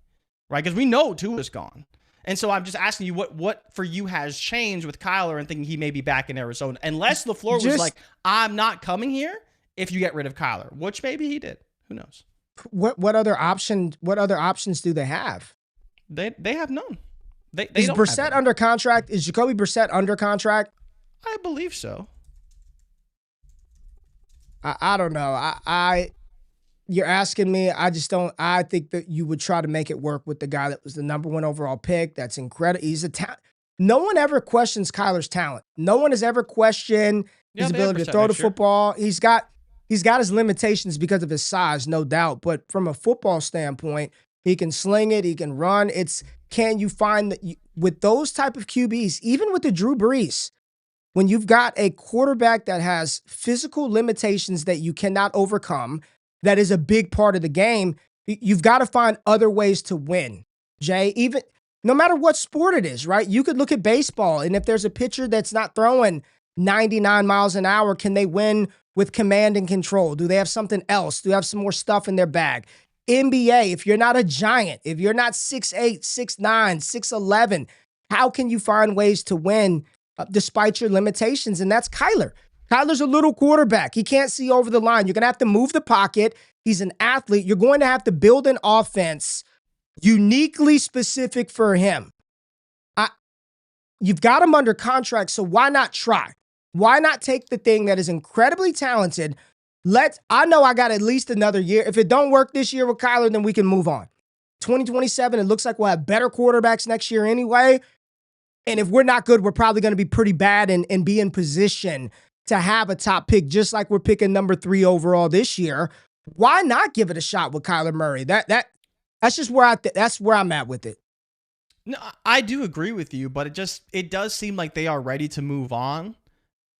right? Because we know Tua's gone. And so I'm just asking you what for you has changed with Kyler and thinking he may be back in Arizona. Unless LeFleur was like, I'm not coming here if you get rid of Kyler, which maybe he did. Who knows? What other options do they have? They have none. Is Brissett under contract? Is Jacoby Brissett under contract? I believe so. I don't know. You're asking me. I just don't. I think that you would try to make it work with the guy that was the number 1 overall pick. That's incredible. He's a talent. No one ever questions Kyler's talent. No one has ever questioned his ability to throw the football. He's got his limitations because of his size, no doubt. But from a football standpoint, he can sling it. He can run. Can you find that with those type of QBs, even with the Drew Brees, when you've got a quarterback that has physical limitations that you cannot overcome, that is a big part of the game, you've got to find other ways to win, Jay. Even no matter what sport it is, right? You could look at baseball, and if there's a pitcher that's not throwing 99 miles an hour, can they win with command and control? Do they have something else? Do they have some more stuff in their bag? NBA, if you're not a giant, if you're not 6'8", 6'9", 6'11", how can you find ways to win despite your limitations? And that's Kyler. Kyler's a little quarterback. He can't see over the line. You're going to have to move the pocket. He's an athlete. You're going to have to build an offense uniquely specific for him. You've got him under contract, so why not try? Why not take the thing that is incredibly talented? I know I got at least another year. If it don't work this year with Kyler, then we can move on. 2027, it looks like we'll have better quarterbacks next year anyway. And if we're not good, we're probably going to be pretty bad and be in position to have a top pick, just like we're picking number 3 overall this year. Why not give it a shot with Kyler Murray? That's just where that's where I'm at with it. No, I do agree with you, but it does seem like they are ready to move on.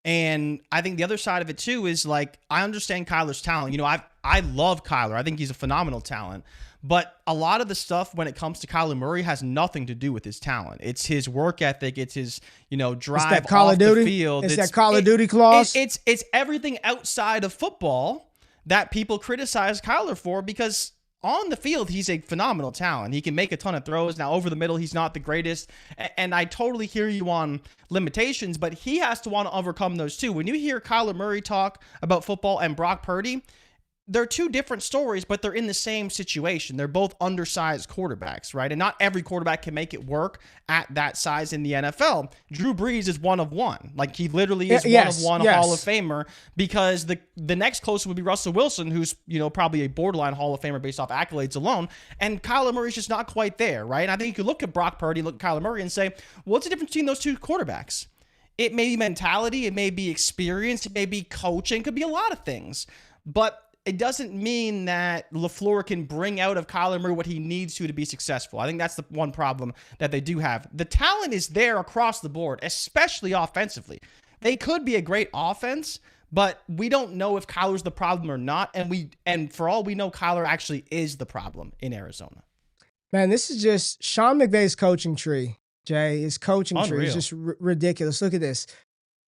And I think the other side of it too is like, I understand Kyler's talent. I love Kyler. I think he's a phenomenal talent. But a lot of the stuff when it comes to Kyler Murray has nothing to do with his talent. It's his work ethic. It's his, drive off the field. It's that Call of Duty clause. It's everything outside of football that people criticize Kyler for, because on the field, he's a phenomenal talent. He can make a ton of throws. Now, over the middle, he's not the greatest. And I totally hear you on limitations, but he has to want to overcome those too. When you hear Kyler Murray talk about football and Brock Purdy, they're two different stories, but they're in the same situation. They're both undersized quarterbacks, right? And not every quarterback can make it work at that size in the NFL. Drew Brees is one of one. Like, he literally is one of one Hall of Famer, because the next closest would be Russell Wilson, who's, probably a borderline Hall of Famer based off accolades alone. And Kyler Murray's just not quite there, right? And I think you could look at Brock Purdy, look at Kyler Murray and say, what's the difference between those two quarterbacks? It may be mentality, it may be experience, it may be coaching, it could be a lot of things. But it doesn't mean that LeFleur can bring out of Kyler Murray what he needs to be successful. I think that's the one problem that they do have. The talent is there across the board, especially offensively. They could be a great offense, but we don't know if Kyler's the problem or not. And for all we know, Kyler actually is the problem in Arizona. Man, this is just Sean McVay's coaching tree, Jay. His coaching tree is just ridiculous. Look at this.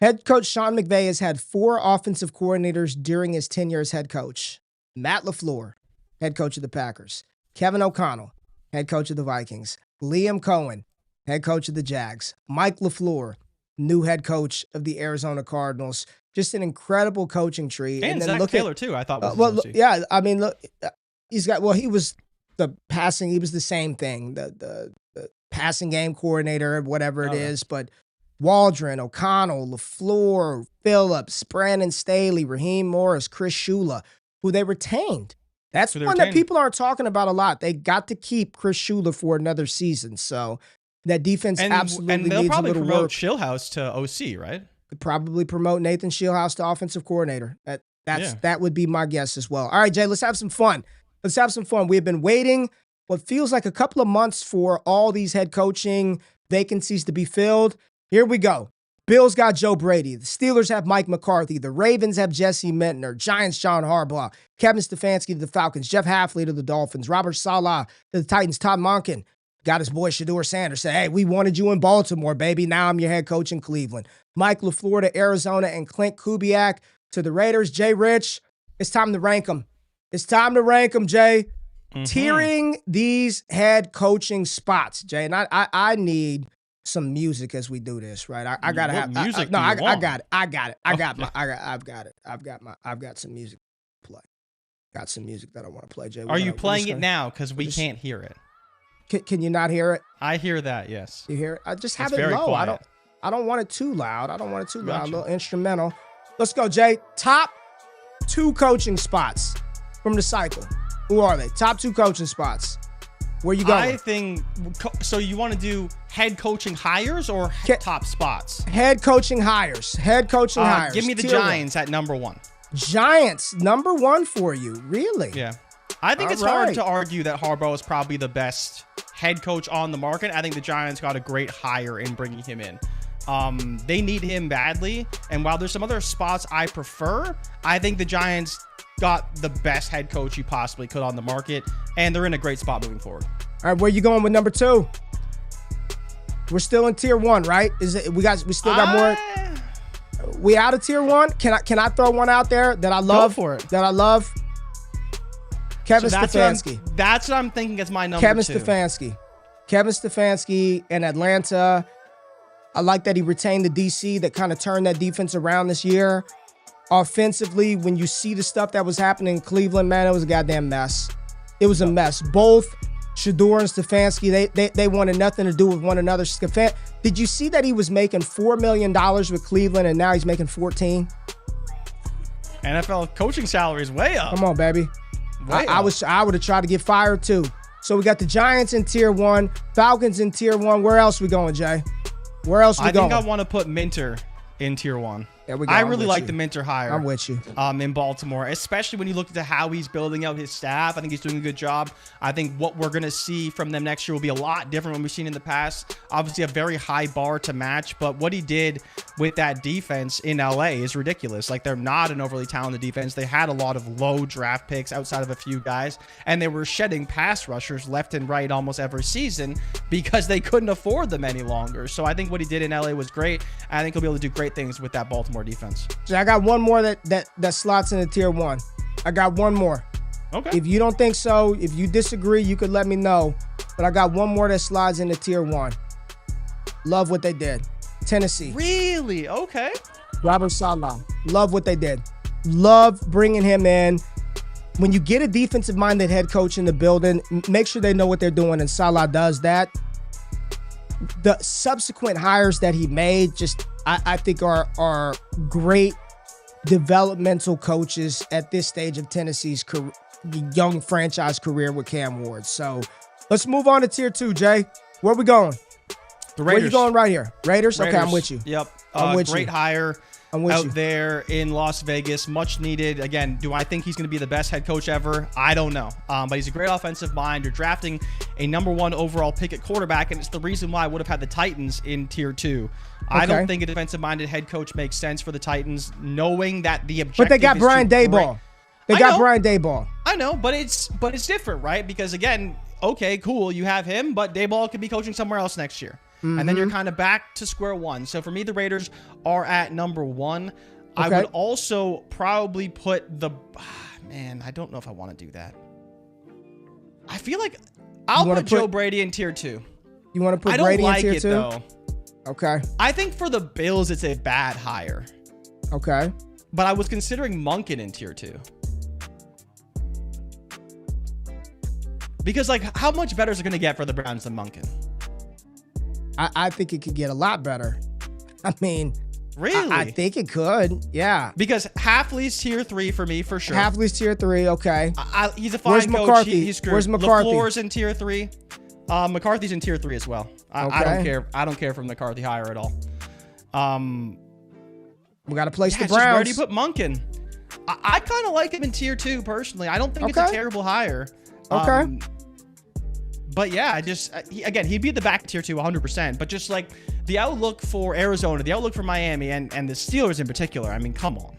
Head coach Sean McVay has had 4 offensive coordinators during his tenure as head coach. Matt LaFleur, head coach of the Packers. Kevin O'Connell, head coach of the Vikings. Liam Cohen, head coach of the Jags. Mike LaFleur, new head coach of the Arizona Cardinals. Just an incredible coaching tree. And then Zach Taylor, too, I thought was yeah, I mean, look, he was the same thing, the passing game coordinator, whatever it is, but Waldron, O'Connell, LaFleur, Phillips, Brandon Staley, Raheem Morris, Chris Shula, who they retained. That's one that people aren't talking about a lot. They got to keep Chris Shula for another season. So That defense absolutely and they'll needs a probably little promote work. Schillhouse to OC, right? Could probably promote Nathan Schillhouse to offensive coordinator. That would be my guess as well. All right, Jay, let's have some fun. We have been waiting what feels like a couple of months for all these head coaching vacancies to be filled. Here we go. Bills got Joe Brady. The Steelers have Mike McCarthy. The Ravens have Jesse Mintner. Giants, John Harbaugh. Kevin Stefanski to the Falcons. Jeff Hafley to the Dolphins. Robert Saleh to the Titans. Todd Monken got his boy Shedeur Sanders. Said, hey, we wanted you in Baltimore, baby. Now I'm your head coach in Cleveland. Mike LaFleur to Arizona and Klint Kubiak to the Raiders. JRich, it's time to rank them. It's time to rank them, Jay. Tiering these head coaching spots, Jay. And I need some music as we do this, right? I gotta have music. I got it. I've got some music to play. Got some music that I want to play, Jay. Are you playing it now? Because we can't hear it. Can you not hear it? I hear that, yes. You hear it? I just have it low. Quiet. I don't want it too loud. A little instrumental. Let's go, Jay. Top 2 coaching spots from the cycle. Who are they? Top 2 coaching spots. Where you going? I think so. You want to do head coaching hires or top spots? Head coaching hires. Hires. Give me the Giants at number 1. Giants, number 1 for you. Really? Yeah. I think it's hard to argue that Harbaugh is probably the best head coach on the market. I think the Giants got a great hire in bringing him in. They need him badly. And while there's some other spots I prefer, I think the Giants got the best head coach you possibly could on the market, and they're in a great spot moving forward. All right, where you going with number 2? We're still in tier 1, right? We still got more? We out of tier 1? Can I throw one out there that I love? Go for it. That I love? Kevin Stefanski. That's what I'm thinking is my number 2. Kevin Stefanski in Atlanta. I like that he retained the DC that kind of turned that defense around this year. Offensively, when you see the stuff that was happening in Cleveland, man, it was a goddamn mess. It was a mess. Both Shedeur and Stefanski, they wanted nothing to do with one another. Did you see that he was making $4 million with Cleveland and now he's making 14? NFL coaching salary is way up. Come on, baby. I would have tried to get fired too. So we got the Giants in tier 1, Falcons in tier 1. Where else we going, Jay? Where else we going? I think I want to put Minter in tier 1. There we go. I really like the Minter hire. I'm with you. In Baltimore, especially when you look at how he's building out his staff. I think he's doing a good job. I think what we're going to see from them next year will be a lot different than we've seen in the past. Obviously, a very high bar to match, but what he did with that defense in LA is ridiculous. Like, they're not an overly talented defense. They had a lot of low draft picks outside of a few guys, and they were shedding pass rushers left and right almost every season because they couldn't afford them any longer. So I think what he did in LA was great. I think he'll be able to do great things with that Baltimore defense. So I got one more that slots in the tier 1. I got one more. Okay. If you don't think so, if you disagree, you could let me know. But I got one more that slides into tier 1. Love what they did. Tennessee. Really? Okay. Robert Saleh. Love what they did. Love bringing him in. When you get a defensive-minded head coach in the building, make sure they know what they're doing, and Saleh does that. The subsequent hires that he made I think are great developmental coaches at this stage of Tennessee's young franchise career with Cam Ward. So let's move on to tier 2, Jay. Where we going? The Raiders. Where you going right here? Raiders? Okay, I'm with you. Yep. Great hire out there in Las Vegas. Much needed. Again, do I think he's going to be the best head coach ever? I don't know. But he's a great offensive mind. You're drafting a number 1 overall pick at quarterback, and it's the reason why I would have had the Titans in tier 2. Okay. I don't think a defensive-minded head coach makes sense for the Titans, knowing that the objective. But they got Brian Daboll. Brian Daboll. I know, but it's different, right? Because again, okay, cool, you have him, but Daboll could be coaching somewhere else next year. Mm-hmm. And then you're kind of back to square one. So for me, the Raiders are at number 1. Okay. I would also probably put the... man, I don't know if I want to do that. I feel like I'll put Joe Brady in tier 2. You want to put Brady in tier 2? Though. Okay. I think for the Bills, it's a bad hire. Okay. But I was considering Monken in tier 2. Because, like, how much better is it going to get for the Browns than Monken? I think it could get a lot better. I mean, really? I think it could. Yeah. Because Hafley's tier 3 for me, for sure. Hafley's tier 3. Okay. He's a fine Where's coach. McCarthy? He's screwed. Where's McCarthy? LeFleur's in tier 3. McCarthy's in tier 3 as well. I don't care. I don't care for McCarthy higher at all. We got to place the Browns. Just where do you put Monken? I kind of like him in tier 2 personally. I don't think it's a terrible hire. Okay. But yeah, again, he'd be at the back of tier 2 100%. But just like the outlook for Arizona, the outlook for Miami, and the Steelers in particular, I mean, come on.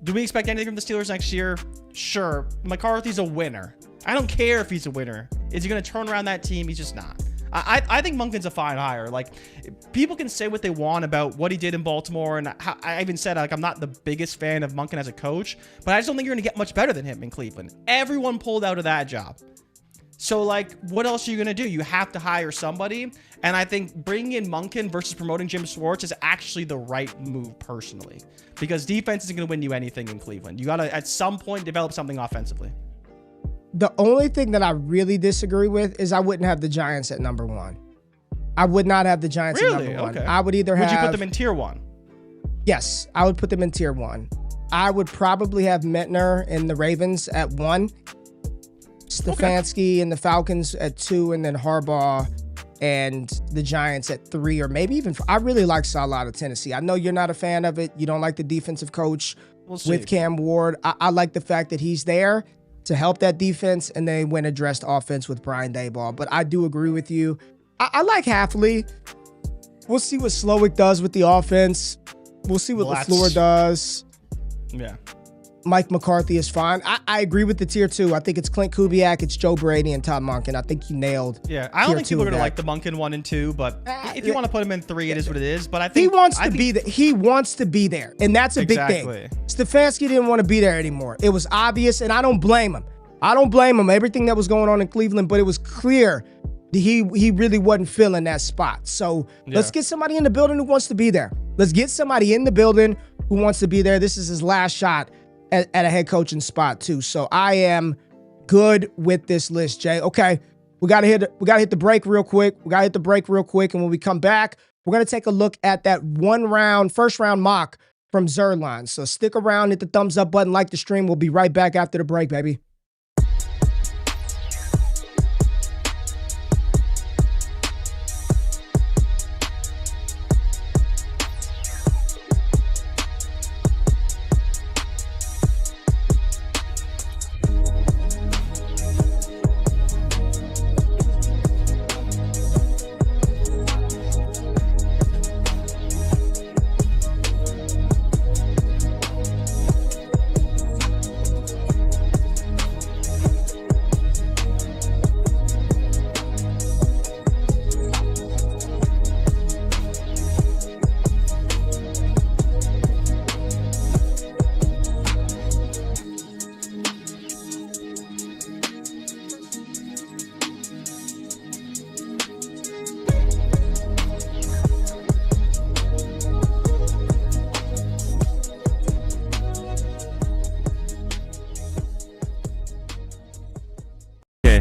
Do we expect anything from the Steelers next year? Sure. McCarthy's a winner. I don't care if he's a winner. Is he going to turn around that team? He's just not. I think Monken's a fine hire. Like, people can say what they want about what he did in Baltimore, and I even said, like, I'm not the biggest fan of Monken as a coach, but I just don't think you're going to get much better than him in Cleveland. Everyone pulled out of that job. So, like, what else are you going to do? You have to hire somebody, and I think bringing in Monken versus promoting Jim Schwartz is actually the right move, personally, because defense isn't going to win you anything in Cleveland. You got to, at some point, develop something offensively. The only thing that I really disagree with is I wouldn't have the Giants at number 1. I would not have the Giants at number 1. Okay. I would either have... Would you put them in tier 1? Yes, I would put them in tier 1. I would probably have Mentner and the Ravens at 1. Stefanski and the Falcons at 2, and then Harbaugh and the Giants at 3, or maybe even... I really like Saleh out of Tennessee. I know you're not a fan of it. You don't like the defensive coach with Cam Ward. I like the fact that he's there to help that defense, and they went addressed offense with Brian Daboll. But I do agree with you. I like Halfley. We'll see what Slowick does with the offense. We'll see what LeFleur does. Yeah. Mike McCarthy is fine. I agree with the tier 2. I think it's Klint Kubiak, it's Joe Brady, and Todd Monken. I think you nailed. Yeah, I don't think people are going to like the Monken 1 and 2, but if you want to put him in 3, it is what it is. But I think he wants to be there. He wants to be there, and that's a big thing. Stefanski didn't want to be there anymore. It was obvious, and I don't blame him. I don't blame him. Everything that was going on in Cleveland, but it was clear that he really wasn't feeling that spot. So let's get somebody in the building who wants to be there. Let's get somebody in the building who wants to be there. This is his last shot at a head coaching spot too. So I am good with this list, Jay. Okay, we gotta hit the break real quick. And when we come back, we're gonna take a look at that first round mock from Zerline. So stick around, hit the thumbs up button, like the stream. We'll be right back after the break, baby.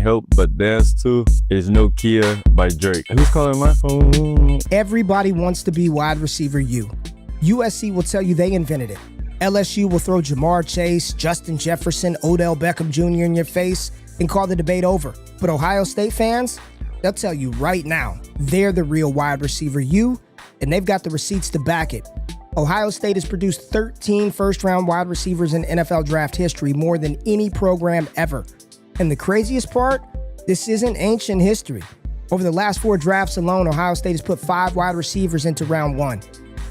Help but dance to is No Kia by JRich. Who's calling my phone? Everybody wants to be wide receiver U. USC will tell you they invented it. LSU will throw Jamar Chase, Justin Jefferson, Odell Beckham Jr. in your face and call the debate over. But Ohio State fans, they'll tell you right now, they're the real wide receiver U, and they've got the receipts to back it. Ohio State has produced 13 first-round wide receivers in NFL draft history, more than any program ever. And the craziest part, this isn't ancient history. Over the last 4 drafts alone, Ohio State has put 5 wide receivers into round 1.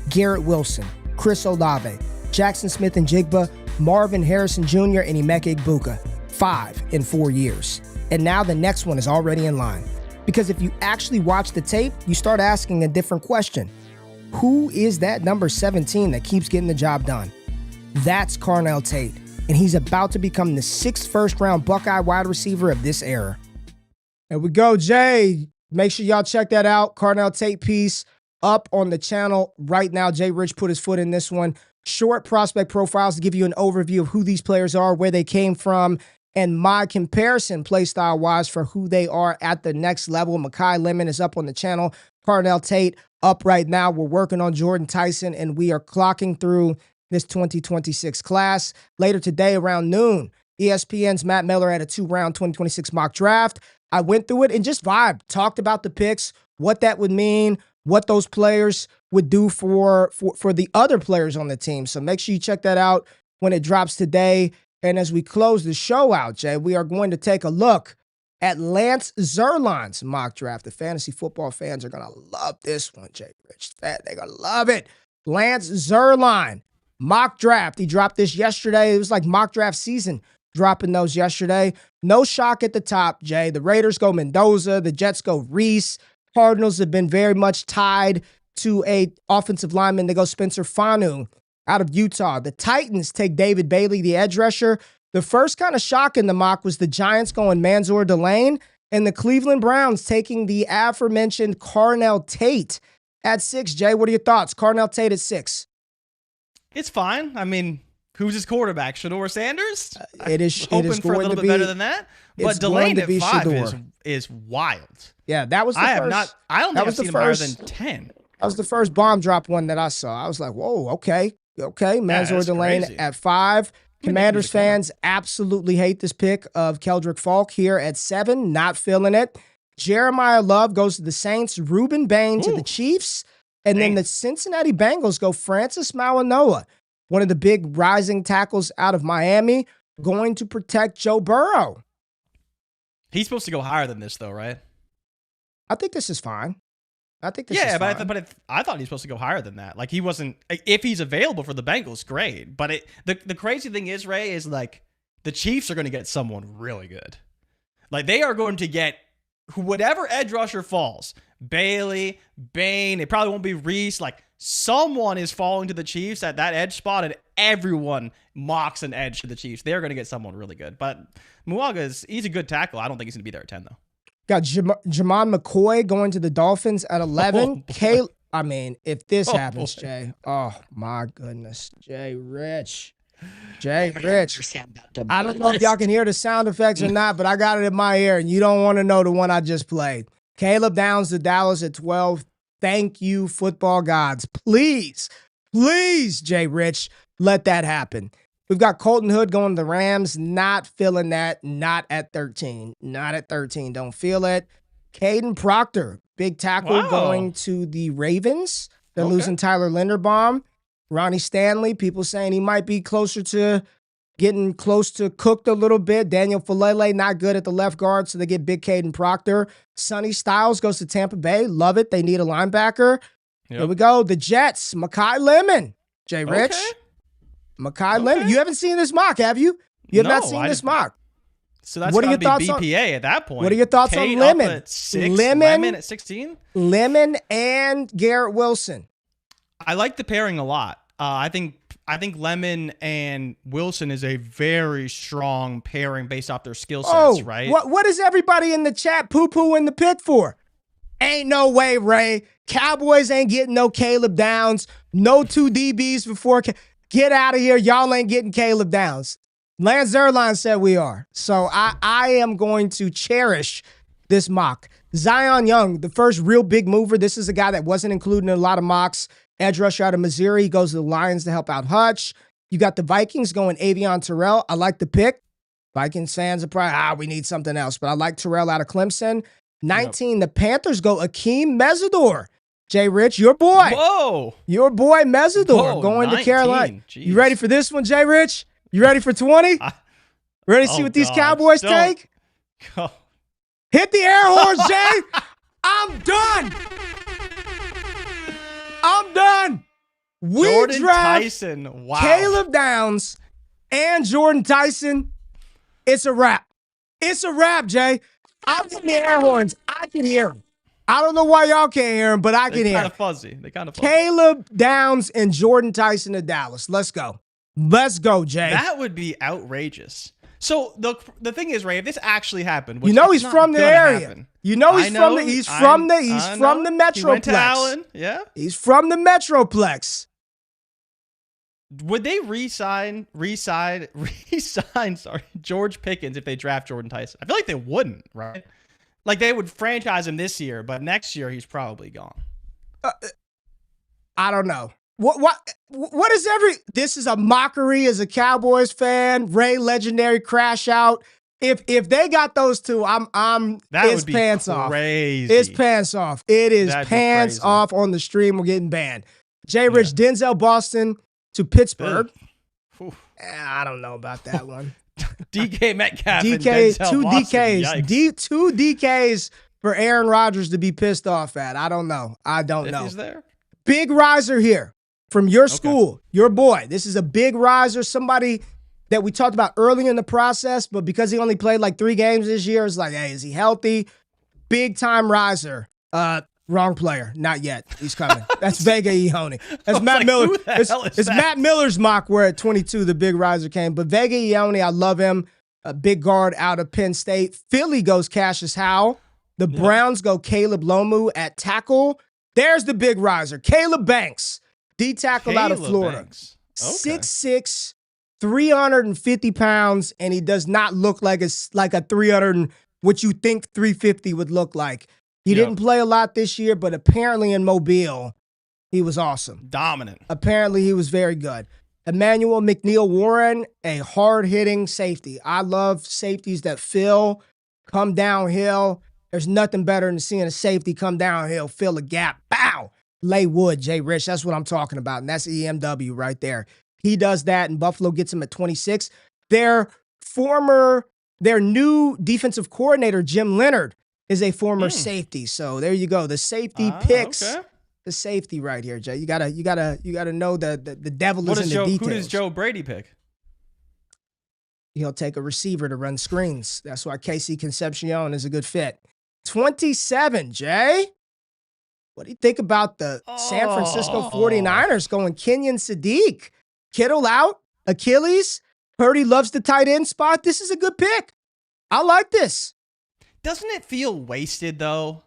Garrett Wilson, Chris Olave, Jackson Smith and Jigba, Marvin Harrison Jr., and Emeka Egbuka. 5 in 4 years. And now the next one is already in line. Because if you actually watch the tape, you start asking a different question. Who is that number 17 that keeps getting the job done? That's Carnell Tate. And he's about to become the 6th first-round Buckeye wide receiver of this era. There we go, Jay. Make sure y'all check that out. Carnell Tate piece up on the channel right now. JRich put his foot in this one. Short prospect profiles to give you an overview of who these players are, where they came from, and my comparison play style-wise for who they are at the next level. Makai Lemon is up on the channel. Carnell Tate up right now. We're working on Jordan Tyson, and we are clocking through this 2026 class. Later today around noon, ESPN's Matt Miller had a 2-round 2026 mock draft. I went through it and just talked about the picks, what that would mean, what those players would do for the other players on the team. So make sure you check that out when it drops today. And as we close the show out, Jay, we are going to take a look at Lance Zerline's mock draft. The fantasy football fans are going to love this one, JRich. They're going to love it. Lance Zerline, mock draft. He dropped this yesterday. It was like mock draft season, dropping those yesterday. No shock at the top, Jay. The Raiders go Mendoza. The Jets go Reese. Cardinals have been very much tied to a offensive lineman. They go Spencer Fanu out of Utah. The Titans take David Bailey, the edge rusher. The first kind of shock in the mock was the Giants going Mansour Delane, and the Cleveland Browns taking the aforementioned Carnell Tate at 6. Jay, what are your thoughts? Carnell Tate at 6. It's fine. I mean, who's his quarterback? Shedeur Sanders? It is hoping going for a little to bit be better than that. But Delane at 5 is wild. Yeah, that was the first. I don't think I've seen him higher than 10. That was the first bomb drop one that I saw. I was like, whoa, okay. Mansour Delane at 5. Commanders fans absolutely hate this pick of Keldrick Falk here at 7. Not feeling it. Jeremiah Love goes to the Saints. Reuben Bain to the Chiefs. And then the Cincinnati Bengals go Francis Mauanoa, one of the big rising tackles out of Miami, going to protect Joe Burrow. He's supposed to go higher than this, though, right? I think this is fine. I think this is fine. But I thought he was supposed to go higher than that. Like, he wasn't. If he's available for the Bengals, great. But the crazy thing is, Ray, is like the Chiefs are going to get someone really good. Like, they are going to get whatever edge rusher falls. Bailey, Bain. It probably won't be Reese. Like, someone is falling to the Chiefs at that edge spot, and everyone mocks an edge to the Chiefs. They're going to get someone really good. But he's a good tackle. I don't think he's going to be there at 10, though. Got Jamon McCoy going to the Dolphins at 11. If this happens, Jay, oh my goodness. JRich. I don't know if y'all can hear the sound effects or not, but I got it in my ear, and you don't want to know the one I just played. Caleb Downs to Dallas at 12. Thank you, football gods. Please, JRich, let that happen. We've got Colton Hood going to the Rams. Not feeling that. Not at 13. Don't feel it. Caden Proctor, big tackle, going to the Ravens. They're losing Tyler Linderbaum. Ronnie Stanley, people saying he might be getting close to cooked a little bit. Daniel Falele, not good at the left guard, so they get big Caden Proctor. Sonny Styles goes to Tampa Bay. Love it. They need a linebacker. Yep. Here we go. The Jets, Mekhi Lemon. JRich. Mekhi Lemon. You haven't seen this mock, have you? You have not seen this mock. So that's got to be BPA at that point. What are your thoughts on Lemon? At 6, Lemon at 16? Lemon and Garrett Wilson. I like the pairing a lot. I think Lemon and Wilson is a very strong pairing based off their skill sets, right? What is everybody in the chat poo-pooing the pick for? Ain't no way, Ray. Cowboys ain't getting no Caleb Downs. No 2 DBs before. Get out of here. Y'all ain't getting Caleb Downs. Lance Zerline said we are. So I am going to cherish this mock. Zion Young, the first real big mover. This is a guy that wasn't included in a lot of mocks. Edge rusher out of Missouri. He goes to the Lions to help out Hutch. You got the Vikings going Avion Terrell. I like the pick. Vikings fans are probably, we need something else. But I like Terrell out of Clemson. 19, The Panthers go Akeem Mesidor. JRich, your boy. Whoa. Your boy Mesidor going 19, to Carolina. Jeez. You ready for this one, JRich? You ready for 20? Ready to see what these Cowboys take? Go. Hit the air horns, Jay. I'm done. Jordan Tyson. Wow. Caleb Downs and Jordan Tyson. It's a wrap. Jay. I'm in the air horns. I can hear them. I don't know why y'all can't hear them, but I can hear them. They're kind of fuzzy. Caleb Downs and Jordan Tyson to Dallas. Let's go. Jay. That would be outrageous. So the thing is, Ray, if this actually happened, he's from the area. Happen, he's from the Metroplex. He went to Allen. Yeah. He's from the Metroplex. Would they re-sign George Pickens if they draft Jordan Tyson? I feel like they wouldn't, right? Like, they would franchise him this year, but next year he's probably gone. I don't know. What is this is a mockery as a Cowboys fan. Ray, legendary crash out. If they got those two, it's pants off. It's pants off. It is pants off on the stream. We're getting banned. JRich, Denzel Boston to Pittsburgh. I don't know about that one. DK Metcalf and Denzel two Boston. DKs. Two DKs for Aaron Rodgers to be pissed off at. I don't know. He's there. Big riser here from your school, your boy. This is a big riser, somebody that we talked about early in the process, but because he only played like 3 games this year, it's like, hey, is he healthy? Big time riser. Wrong player. Not yet. He's coming. That's Vega Ione. That's Matt Miller. It's Matt Miller's mock where at 22 the big riser came. But Vega Ione, I love him. A big guard out of Penn State. Philly goes Cassius Howell. The Browns go Caleb Lomu at tackle. There's the big riser. Caleb Banks. D-tackle out of Florida. 6'6", 350 pounds, and he does not look like a 300, what you think 350 would look like. He didn't play a lot this year, but apparently in Mobile, he was awesome. Dominant. Apparently he was very good. Emmanuel McNeil-Warren, a hard-hitting safety. I love safeties that come downhill. There's nothing better than seeing a safety come downhill, fill a gap, bow, lay wood, JRich. That's what I'm talking about, and that's EMW right there. He does that, and Buffalo gets him at 26. Their new defensive coordinator, Jim Leonard, is a former safety. So there you go. The safety picks. Okay. The safety right here, Jay. You gotta know the devil is in the details. Who does Joe Brady pick? He'll take a receiver to run screens. That's why Casey Concepcion is a good fit. 27, Jay. What do you think about the San Francisco 49ers going Kenyon Sadiq? Kittle out, Achilles. Purdy loves the tight end spot. This is a good pick. I like this. Doesn't it feel wasted, though?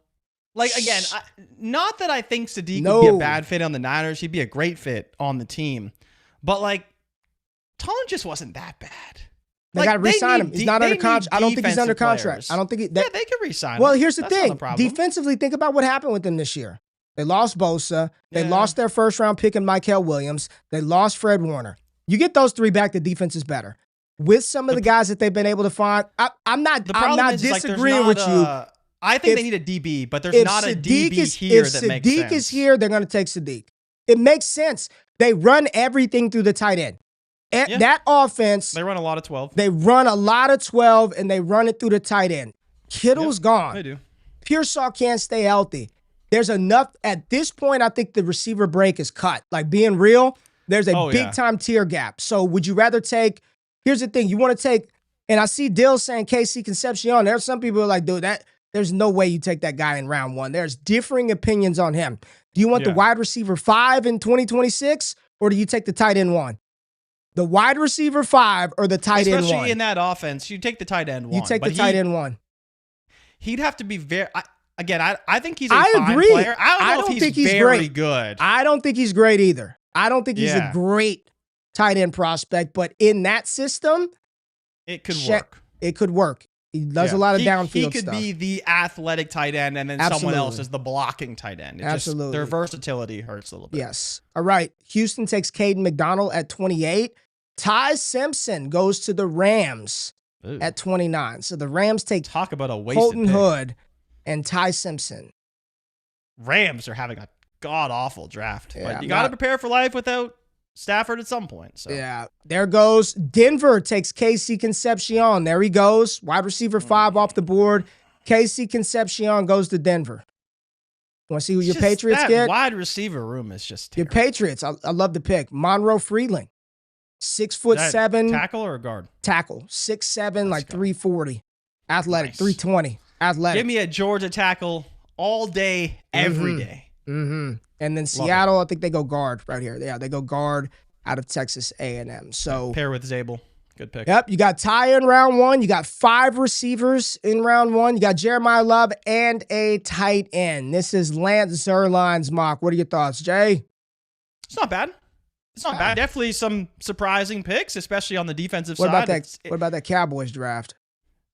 Like, again, not that I think Sadiq would be a bad fit on the Niners. He'd be a great fit on the team. But, like, Tom just wasn't that bad. They got to re-sign him. He's not under contract. I don't think he's under contract. I don't think they could re-sign him. Well, here's the thing. Defensively, think about what happened with them this year. They lost Bosa. They lost their first-round pick in Mykel Williams. They lost Fred Warner. You get those 3 back, the defense is better. With some of the guys that they've been able to find, I'm not disagreeing with you. I think they need a DB, but there's not a DB here that makes sense. If Sadiq is here, they're going to take Sadiq. It makes sense. They run everything through the tight end. That offense. They run a lot of 12. They run a lot of 12, and they run it through the tight end. Kittle's gone. They do. Pearsall can't stay healthy. There's enough. At this point, I think the receiver break is cut. Like, being real, there's a big-time tier gap. So would you rather take – here's the thing. You want to take – and I see Dill saying KC Concepcion. There's some people who are like, dude, there's no way you take that guy in round 1. There's differing opinions on him. Do you want the wide receiver 5 in 2026, or do you take the tight end 1? The wide receiver 5 or the tight end 1? Especially in that offense, you take the tight end 1. You take the tight end 1. He'd have to be very – again, I think he's a fine player. I don't think he's very good. I don't think he's great either. I don't think he's a great tight end prospect, but in that system, it could work. It could work. He does a lot of downfield stuff. He could be the athletic tight end, and then someone else is the blocking tight end. Absolutely. Their versatility hurts a little bit. Yes. All right. Houston takes Caden McDonald at 28. Ty Simpson goes to the Rams at 29. So the Rams take about a wasted Colton pick. Hood and Ty Simpson. Rams are having a god-awful draft. But you got to prepare for life without Stafford at some point. So. Yeah, there goes. Denver takes KC Concepcion. There he goes. Wide receiver 5 off the board. KC Concepcion goes to Denver. Want to see who your Patriots get? Wide receiver room is just terrible. Your Patriots. I love the pick. Monroe Freeling. 6'7". Tackle or guard? Tackle. 6'7", like 340. Athletic, 320. Athletic. Give me a Georgia tackle all day, every day. Mm-hmm. And then Seattle, I think they go guard right here. Yeah, they go guard out of Texas A&M. So pair with Zabel. Good pick. Yep, you got Ty in round 1. You got 5 receivers in round 1. You got Jeremiah Love and a tight end. This is Lance Zerline's mock. What are your thoughts, Jay? It's not bad. It's not bad. Definitely some surprising picks, especially on the defensive side. What about that Cowboys draft?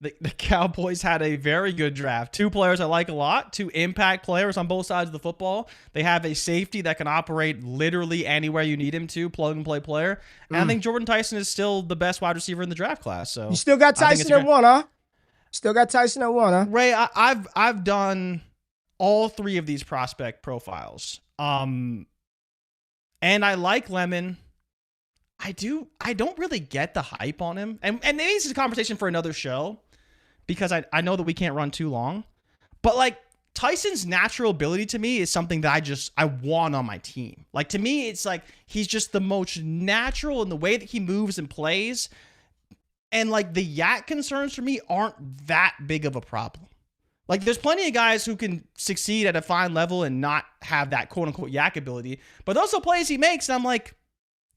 the Cowboys had a very good draft. 2 players I like a lot, 2 impact players on both sides of the football. They have a safety that can operate literally anywhere you need him to, plug and play player. And I think Jordan Tyson is still the best wide receiver in the draft class. So you still got Tyson at 1, huh? Still got Tyson at 1, huh? Ray, I've done all 3 of these prospect profiles. And I like Lemon. I don't really get the hype on him. And maybe this is a conversation for another show, because I know that we can't run too long. But like, Tyson's natural ability to me is something that I want on my team. Like, to me, it's like he's just the most natural in the way that he moves and plays. And like, the yak concerns for me aren't that big of a problem. Like, there's plenty of guys who can succeed at a fine level and not have that quote unquote yak ability. But those are plays he makes, and I'm like,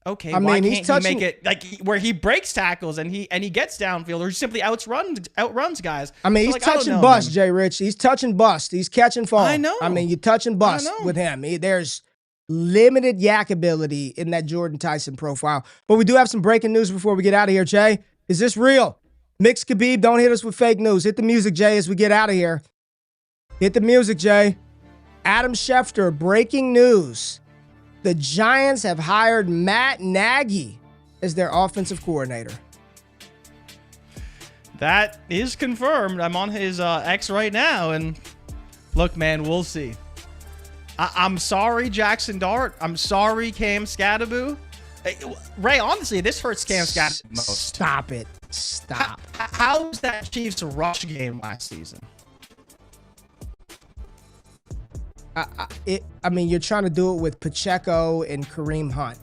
okay, why can't he make it like where he breaks tackles and he gets downfield, or he simply outruns guys? I mean, he's touching bust, JRich. He's touching bust. He's catching fall. I know. I mean, you're touching bust with him. There's limited yak ability in that Jordan Tyson profile. But we do have some breaking news before we get out of here, Jay. Is this real? Mixed Khabib, don't hit us with fake news. Hit the music, Jay, as we get out of here. Hit the music, Jay. Adam Schefter, breaking news. The Giants have hired Matt Nagy as their offensive coordinator. That is confirmed. I'm on his X right now, and look, man, we'll see. I'm sorry, Jackson Dart. I'm sorry, Cam Scatterboo. Ray, honestly, this hurts Cam Scatterboo most. Stop it. Stop. How was that Chiefs rush game last season? I mean, you're trying to do it with Pacheco and Kareem Hunt.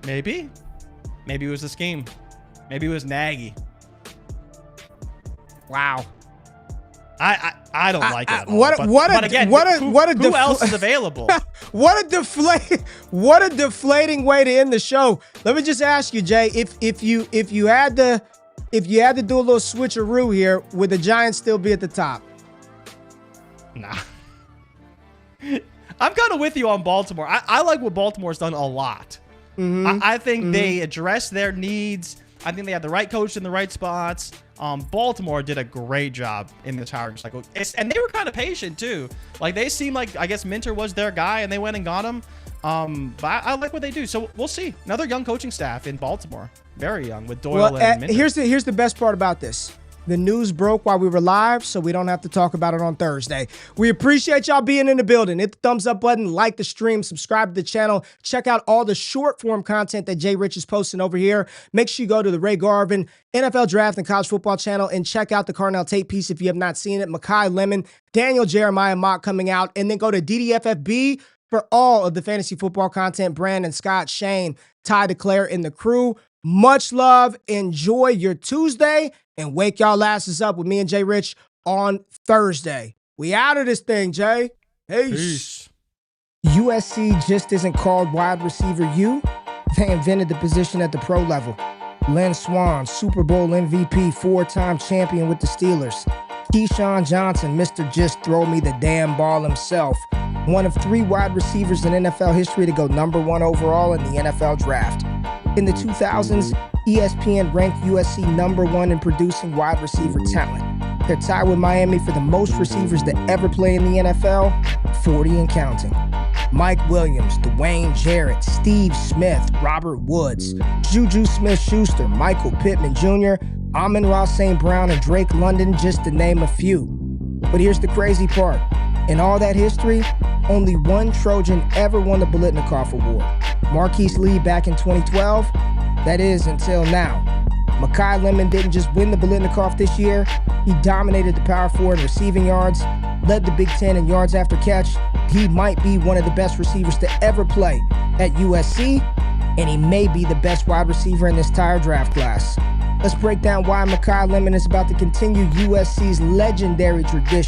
Maybe it was the scheme. Maybe it was Nagy. Wow. I don't like it at all. Who else is available? What a deflating way to end the show. Let me just ask you, Jay, if you had to do a little switcheroo here, would the Giants still be at the top? Nah. I'm kind of with you on Baltimore. I like what Baltimore's done a lot. I think they address their needs. I think they have the right coach in the right spots. Baltimore did a great job in the hiring cycle. And they were kind of patient, too. Like, they seemed like, I guess, Minter was their guy, and they went and got him. But I like what they do. So we'll see. Another young coaching staff in Baltimore. Very young, with Doyle and Minter. Here's the best part about this. The news broke while we were live, so we don't have to talk about it on Thursday. We appreciate y'all being in the building. Hit the thumbs up button, like the stream, subscribe to the channel. Check out all the short form content that JRich is posting over here. Make sure you go to the Ray Garvin NFL Draft and College Football channel and check out the Cardinal tape piece if you have not seen it. Makai Lemon, Daniel Jeremiah mock coming out, and then go to DDFFB for all of the fantasy football content. Brandon, Scott, Shane, Ty DeClaire, and the crew. Much love. Enjoy your Tuesday, and wake y'all asses up with me and JRich on Thursday. We out of this thing, Jay. Peace. USC just isn't called wide receiver U. They invented the position at the pro level. Lynn Swann, Super Bowl MVP, 4-time champion with the Steelers. Keyshawn Johnson, Mr. Just Throw Me the Damn Ball himself. One of 3 wide receivers in NFL history to go #1 overall in the NFL draft. In the 2000s, ESPN ranked USC #1 in producing wide receiver talent. They're tied with Miami for the most receivers to ever play in the NFL, 40 and counting. Mike Williams, Dwayne Jarrett, Steve Smith, Robert Woods, Juju Smith-Schuster, Michael Pittman Jr., Amon-Ra St. Brown, and Drake London, just to name a few. But here's the crazy part. In all that history, only one Trojan ever won the Biletnikoff Award. Marquise Lee back in 2012. That is, until now. Makai Lemon didn't just win the Biletnikoff this year. He dominated the Power 4 in receiving yards, led the Big Ten in yards after catch. He might be one of the best receivers to ever play at USC, and he may be the best wide receiver in this entire draft class. Let's break down why Makai Lemon is about to continue USC's legendary tradition.